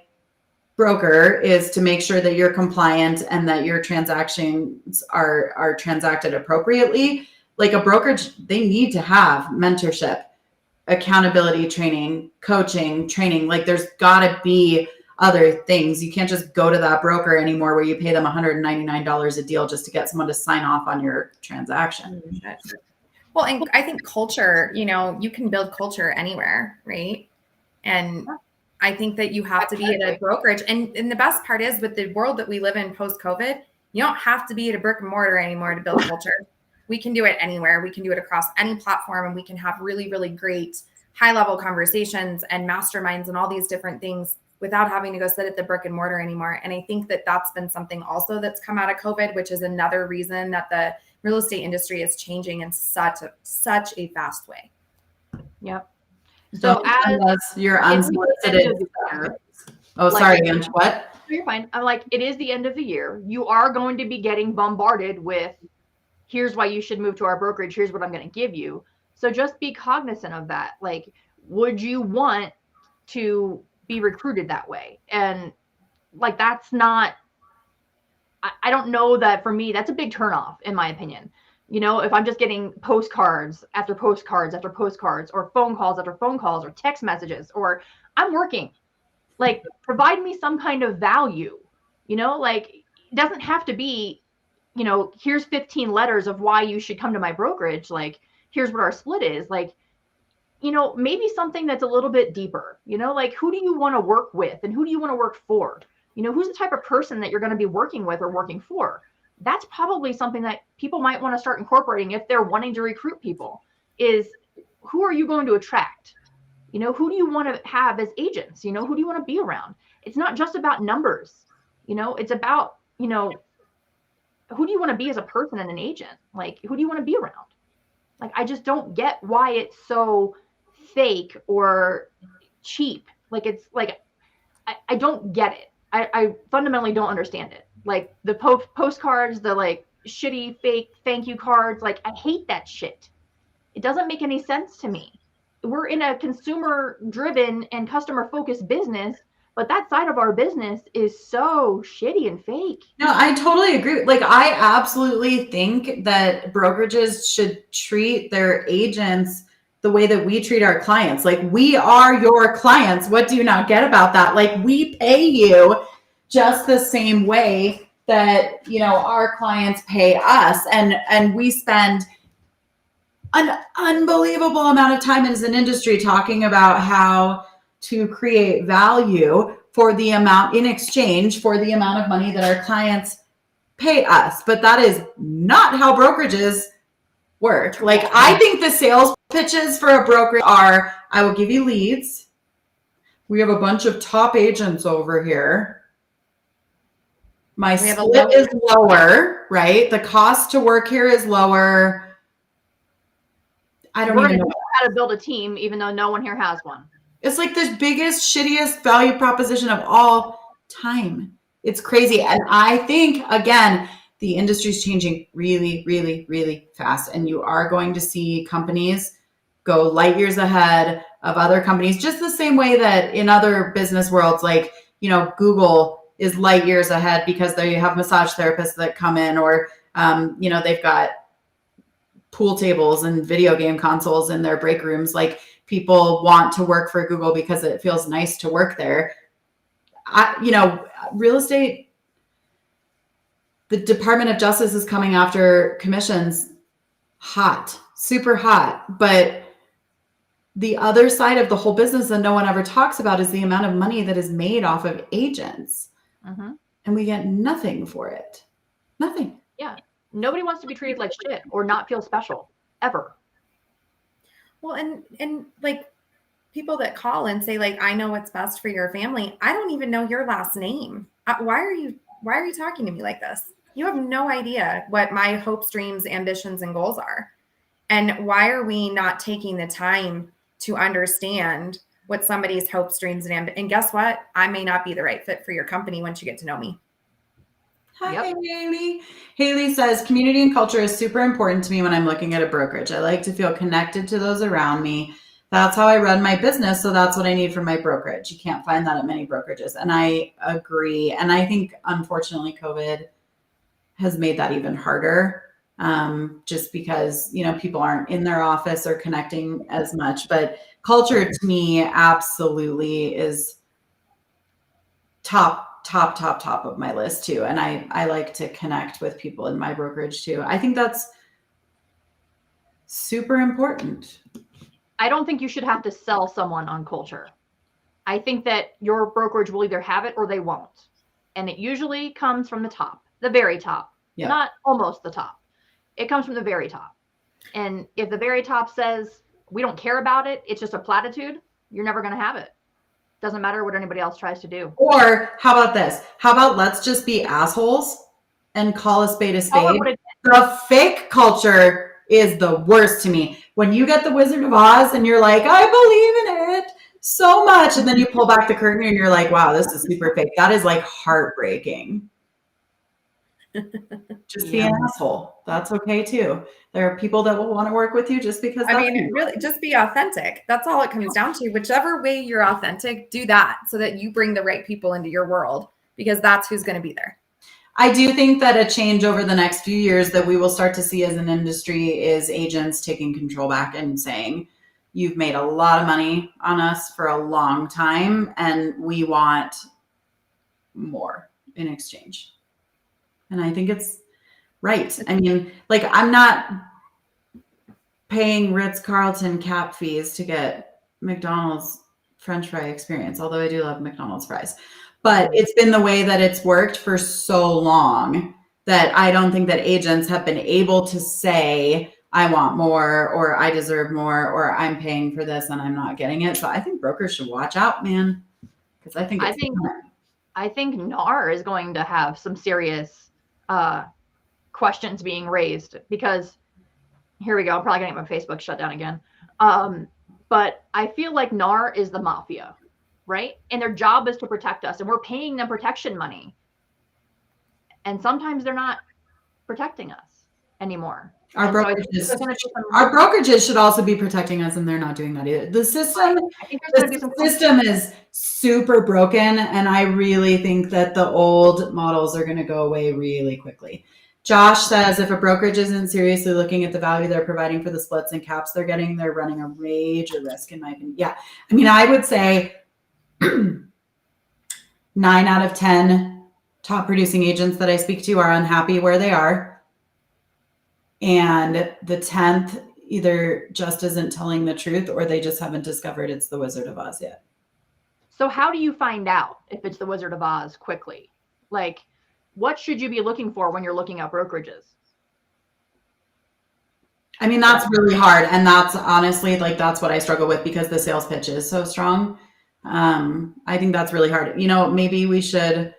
broker is to make sure that you're compliant and that your transactions are transacted appropriately. Like a brokerage, they need to have mentorship, accountability training, coaching, training. Like there's gotta be other things. You can't just go to that broker anymore where you pay them $199 a deal just to get someone to sign off on your transaction. Well, and I think culture, you can build culture anywhere, right? And I think that you have to be at a brokerage. And the best part is with the world that we live in post-COVID, you don't have to be at a brick and mortar anymore to build culture. We can do it anywhere. We can do it across any platform, and we can have really, really great high-level conversations and masterminds and all these different things without having to go sit at the brick and mortar anymore. And I think that that's been something also that's come out of COVID, which is another reason that the real estate industry is changing in such a fast way. Yep. So as your unsolicited. Oh, sorry, Ange, what? You're fine. I'm like, it is the end of the year. You are going to be getting bombarded with, here's why you should move to our brokerage. Here's what I'm going to give you. So just be cognizant of that. Like, would you want to be recruited that way? And like, that's not, I don't know that for me, that's a big turnoff in my opinion. You know, if I'm just getting postcards after postcards after postcards, or phone calls after phone calls, or text messages, or I'm working, like, provide me some kind of value, you know, like, it doesn't have to be, you know, here's 15 letters of why you should come to my brokerage. Like, here's what our split is. Like, you know, maybe something that's a little bit deeper, you know, like, who do you want to work with and who do you want to work for? You know, who's the type of person that you're going to be working with or working for? That's probably something that people might want to start incorporating if they're wanting to recruit people, is who are you going to attract? You know, who do you want to have as agents? You know, who do you want to be around? It's not just about numbers, you know, it's about, you know, who do you want to be as a person and an agent? Like, who do you want to be around? Like, I just don't get why it's so fake or cheap. Like, it's like, I don't get it. I fundamentally don't understand it. Like, the postcards, the like shitty fake thank you cards, like, I hate that shit. It doesn't make any sense to me. We're in a consumer driven and customer focused business, but that side of our business is so shitty and fake. No, I totally agree. Like, I absolutely think that brokerages should treat their agents the way that we treat our clients. Like, we are your clients. What do you not get about that? Like, we pay you just the same way that, you know, our clients pay us. And we spend an unbelievable amount of time as an industry talking about how to create value for the amount in exchange for the amount of money that our clients pay us. But that is not how brokerages work. Like, I think the sales pitches for a brokerage are, I will give you leads. We have a bunch of top agents over here. My split is lower, right? The cost to work here is lower. I don't even know how to build a team, even though no one here has one. It's like the biggest, shittiest value proposition of all time. It's crazy. And I think, again, the industry is changing really, really, really fast. And you are going to see companies go light years ahead of other companies, just the same way that in other business worlds, like, you know, Google is light years ahead because they have massage therapists that come in, or, you know, they've got pool tables and video game consoles in their break rooms. Like, people want to work for Google because it feels nice to work there. You know, real estate, the Department of Justice is coming after commissions hot, super hot. But the other side of the whole business that no one ever talks about is the amount of money that is made off of agents. Mm-hmm. And we get nothing for it. Nothing. Yeah. Nobody wants to be treated like shit or not feel special, ever. Well, and like, people that call and say, like, I know what's best for your family. I don't even know your last name. Why are you talking to me like this? You have no idea what my hopes, dreams, ambitions, and goals are. And why are we not taking the time to understand what somebody's hopes, dreams, and guess what? I may not be the right fit for your company once you get to know me. Hi, yep. Haley. Haley says, community and culture is super important to me when I'm looking at a brokerage. I like to feel connected to those around me. That's how I run my business. So that's what I need from my brokerage. You can't find that at many brokerages. And I agree. And I think, unfortunately, COVID has made that even harder, just because, you know, people aren't in their office or connecting as much. But culture, to me, absolutely is top of my list too. And I like to connect with people in my brokerage too. I think that's super important. I don't think you should have to sell someone on culture. I think that your brokerage will either have it or they won't. And it usually comes from the top, the very top, not almost the top. It comes from the very top. And if the very top says, we don't care about it, it's just a platitude, you're never going to have it. Doesn't matter what anybody else tries to do. Or how about this? How about let's just be assholes and call a spade a spade The fake culture is the worst to me. When you get the Wizard of Oz and you're like, I believe in it so much, and then you pull back the curtain and you're like, wow, this is super fake. That is like heartbreaking. Just be an asshole. That's okay too. There are people that will want to work with you just because. I mean, really, just be authentic. That's all it comes down to. Whichever way you're authentic, do that so that you bring the right people into your world, because that's who's going to be there. I do think that a change over the next few years that we will start to see as an industry is agents taking control back and saying, you've made a lot of money on us for a long time, and we want more in exchange. And I think it's right. I mean, like, I'm not paying Ritz-Carlton cap fees to get McDonald's French fry experience, although I do love McDonald's fries. But it's been the way that it's worked for so long that I don't think that agents have been able to say, I want more, or I deserve more, or I'm paying for this and I'm not getting it. So I think brokers should watch out, man. Because I think NAR is going to have some serious questions being raised, because here we go. I'm probably going to get my Facebook shut down again. But I feel like NAR is the mafia, right? And their job is to protect us, and we're paying them protection money. And sometimes they're not protecting us anymore. Our brokerages should also be protecting us, and they're not doing that either. The system is super broken, and I really think that the old models are going to go away really quickly. Josh says, if a brokerage isn't seriously looking at the value they're providing for the splits and caps they're getting, they're running a major risk, in my opinion. Yeah. I mean, I would say 9 out of 10 top producing agents that I speak to are unhappy where they are. And the 10th either just isn't telling the truth, or they just haven't discovered it's the Wizard of Oz yet. So how do you find out if it's the Wizard of Oz quickly? Like, what should you be looking for when you're looking at brokerages? I mean, that's really hard. And that's honestly, like, that's what I struggle with, because the sales pitch is so strong. I think that's really hard. You know, maybe we should.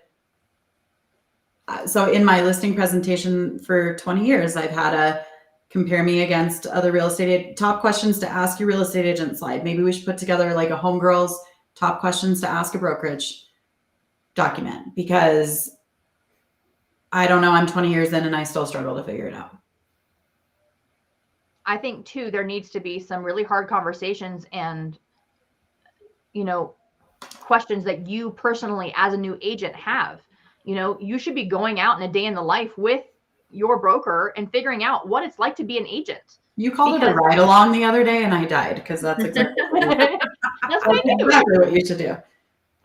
So in my listing presentation for 20 years, I've had a compare me against other real estate, top questions to ask your real estate agent slide. Maybe we should put together like a homegirls top questions to ask a brokerage document, because I don't know, I'm 20 years in and I still struggle to figure it out. I think too, there needs to be some really hard conversations and, you know, questions that you personally as a new agent have. You know, you should be going out in a day in the life with your broker and figuring out what it's like to be an agent. You called it a ride along the other day and I died, because that's exactly what you should do.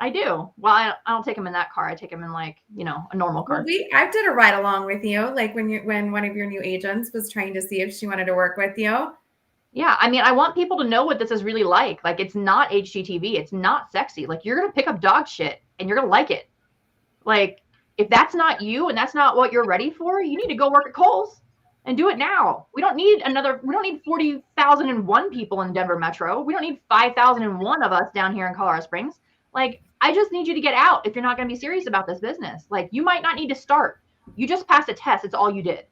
I do. Well, I don't take them in that car. I take them in, like, you know, a normal car. Well, I did a ride along with you, like when one of your new agents was trying to see if she wanted to work with you. Yeah, I mean, I want people to know what this is really like. Like, it's not HGTV. It's not sexy. Like, you're going to pick up dog shit and you're going to like it. Like, if that's not you and that's not what you're ready for, you need to go work at Kohl's and do it now. We don't need 40,001 people in Denver Metro. We don't need 5,001 of us down here in Colorado Springs. Like, I just need you to get out if you're not going to be serious about this business. Like, you might not need to start. You just passed a test. It's all you did.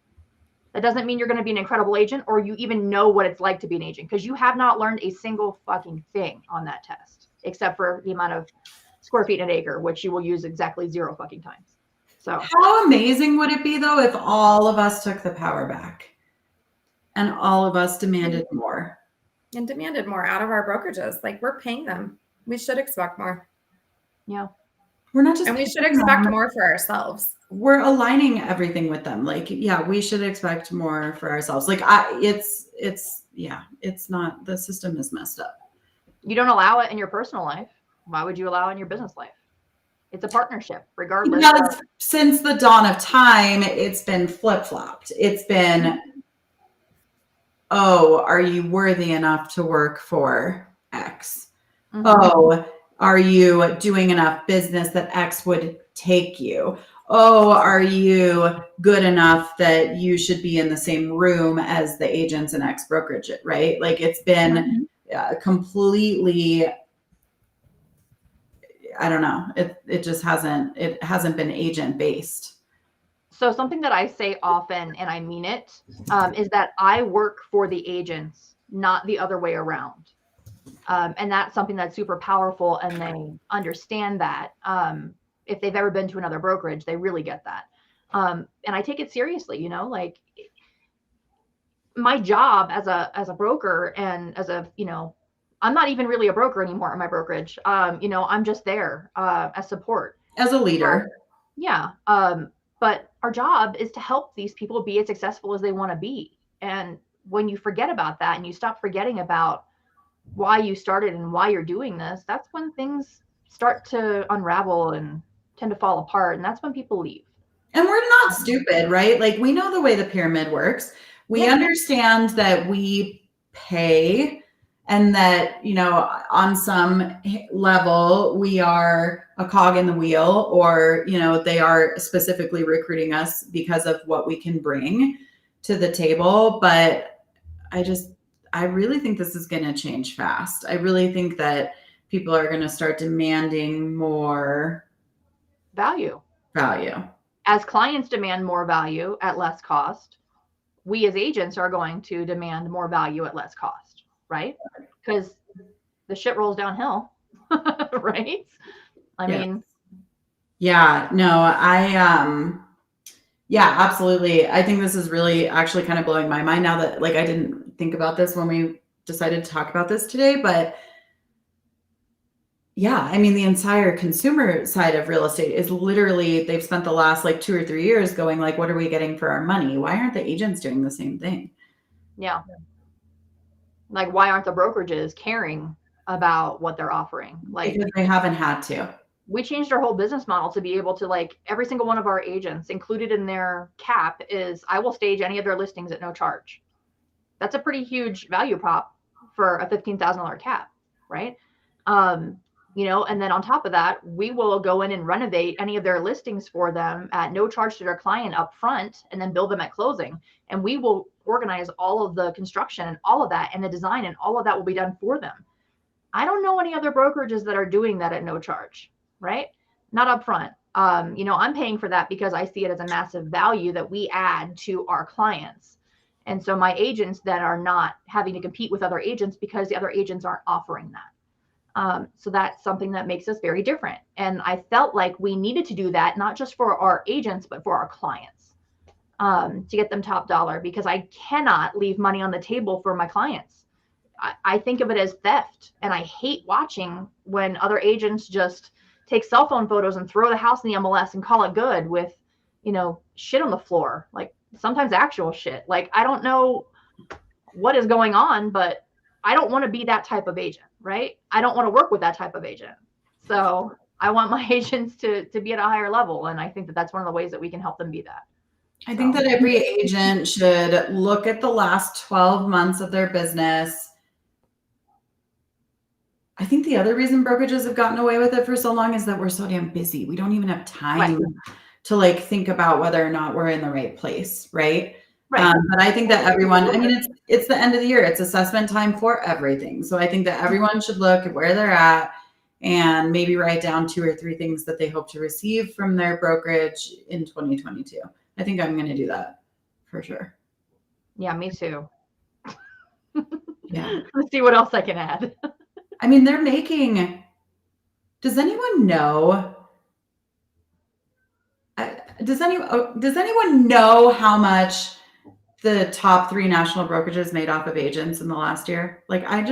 That doesn't mean you're going to be an incredible agent, or you even know what it's like to be an agent, because you have not learned a single fucking thing on that test, except for the amount of square feet in an acre, which you will use exactly 0 fucking times. So how amazing would it be, though, if all of us took the power back and all of us demanded more? And demanded more out of our brokerages. Like, we're paying them. We should expect more. Yeah. We're not just, and we should expect more for ourselves. We're aligning everything with them. Like, yeah, we should expect more for ourselves. Like, it's not, the system is messed up. You don't allow it in your personal life. Why would you allow it in your business life? It's a partnership, regardless. Because since the dawn of time, it's been flip-flopped. It's been, oh, are you worthy enough to work for X? Mm-hmm. Oh, are you doing enough business that X would take you? Oh, are you good enough that you should be in the same room as the agents in X brokerage, right? Like, it's been completely, I don't know. It hasn't been agent based. So something that I say often, and I mean it, is that I work for the agents, not the other way around. And that's something that's super powerful, and they understand that. If they've ever been to another brokerage, they really get that. And I take it seriously, you know, like my job as a broker and as a, you know, I'm not even really a broker anymore in my brokerage. You know, I'm just there as support. As a leader. Yeah. But our job is to help these people be as successful as they want to be. And when you forget about that and you stop forgetting about why you started and why you're doing this, that's when things start to unravel and tend to fall apart. And that's when people leave. And we're not stupid, right? Like, we know the way the pyramid works. We understand that we pay, and that, you know, on some level we are a cog in the wheel, or, you know, they are specifically recruiting us because of what we can bring to the table. But I really think this is going to change fast. I really think that people are going to start demanding more value. As clients demand more value at less cost, we as agents are going to demand more value at less cost, right? Because the shit rolls downhill, right? I mean, yeah, no, yeah, absolutely. I think this is really actually kind of blowing my mind now that, like, I didn't think about this when we decided to talk about this today, but yeah, I mean, the entire consumer side of real estate is literally, they've spent the last like 2 or 3 years going like, what are we getting for our money? Why aren't the agents doing the same thing? Yeah. Like, why aren't the brokerages caring about what they're offering? Like, because they haven't had to. We changed our whole business model to be able to, like, every single one of our agents included in their cap is, I will stage any of their listings at no charge. That's a pretty huge value prop for a $15,000 cap, right? You know, and then on top of that, we will go in and renovate any of their listings for them at no charge to their client up front, and then build them at closing. And we will organize all of the construction and all of that, and the design, and all of that will be done for them. I don't know any other brokerages that are doing that at no charge, right? Not up front. You know, I'm paying for that because I see it as a massive value that we add to our clients. And so my agents then are not having to compete with other agents because the other agents aren't offering that. So that's something that makes us very different. And I felt like we needed to do that, not just for our agents, but for our clients, to get them top dollar, because I cannot leave money on the table for my clients. I think of it as theft. And I hate watching when other agents just take cell phone photos and throw the house in the MLS and call it good with, you know, shit on the floor, like sometimes actual shit. Like, I don't know what is going on, but I don't want to be that type of agent, right? I don't want to work with that type of agent. So I want my agents to be at a higher level. And I think that that's one of the ways that we can help them be that. I think that every agent should look at the last 12 months of their business. I think the other reason brokerages have gotten away with it for so long is that we're so damn busy. We don't even have time to like think about whether or not we're in the right place, right? But I think that everyone, I mean, it's the end of the year. It's assessment time for everything. So I think that everyone should look at where they're at and maybe write down 2 or 3 things that they hope to receive from their brokerage in 2022. I think I'm going to do that for sure. Yeah, me too. Yeah. Let's see what else I can add. I mean, they're making, does anyone know how much the top 3 national brokerages made off of agents in the last year? Like, I've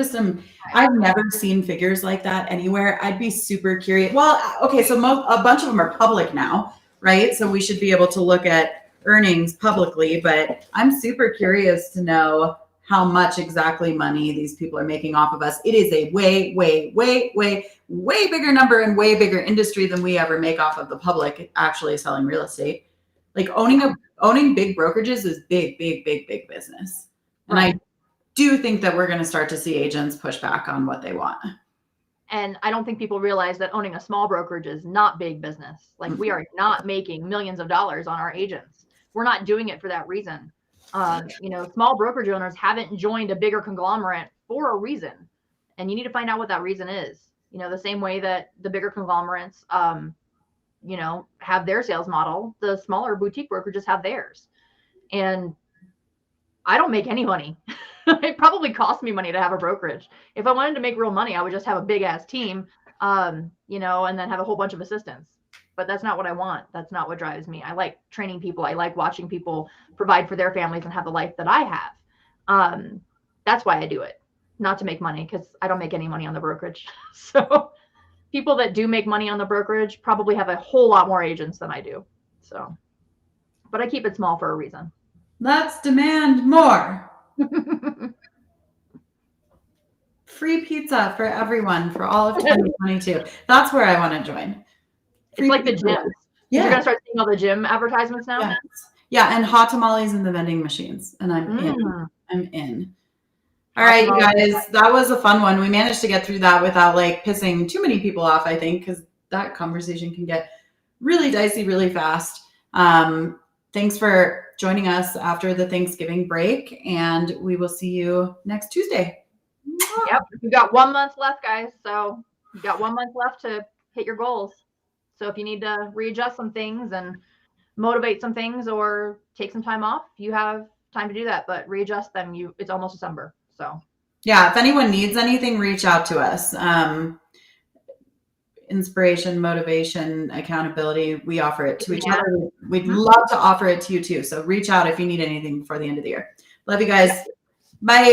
never seen figures like that anywhere. I'd be super curious. Well, okay, so a bunch of them are public now, right? So we should be able to look at earnings publicly, but I'm super curious to know how much exactly money these people are making off of us. It is a way, way, way, way, way bigger number and way bigger industry than we ever make off of the public actually selling real estate. Like, owning big brokerages is big, big, big, big business. And I do think that we're going to start to see agents push back on what they want. And I don't think people realize that owning a small brokerage is not big business. Like, we are not making millions of dollars on our agents. We're not doing it for that reason. You know, small brokerage owners haven't joined a bigger conglomerate for a reason. And you need to find out what that reason is. You know, the same way that the bigger conglomerates, you know, have their sales model. The smaller boutique brokerages have theirs. And I don't make any money. It probably costs me money to have a brokerage. If I wanted to make real money, I would just have a big ass team, you know, and then have a whole bunch of assistants. But that's not what I want. That's not what drives me. I like training people. I like watching people provide for their families and have the life that I have. That's why I do it, not to make money, because I don't make any money on the brokerage. So people that do make money on the brokerage probably have a whole lot more agents than I do. So, but I keep it small for a reason. Let's demand more. Free pizza for everyone for all of 2022. That's where I want to join. Free it's like pizza. The gym. Yeah. You're going to start seeing all the gym advertisements now? Yes. Yeah, and hot tamales in the vending machines. And I'm in. I'm in. All right, you guys, that was a fun one. We managed to get through that without like pissing too many people off, I think, because that conversation can get really dicey really fast. Thanks for joining us after the Thanksgiving break, and we will see you next Tuesday. Yep, we've got 1 month left, guys. So you've got 1 month left to hit your goals. So if you need to readjust some things and motivate some things or take some time off, you have time to do that, but readjust them. It's almost December. So yeah, if anyone needs anything, reach out to us. Inspiration, motivation, accountability, we offer it to each other. We'd love to offer it to you too. So reach out if you need anything before the end of the year. Love you guys. Bye.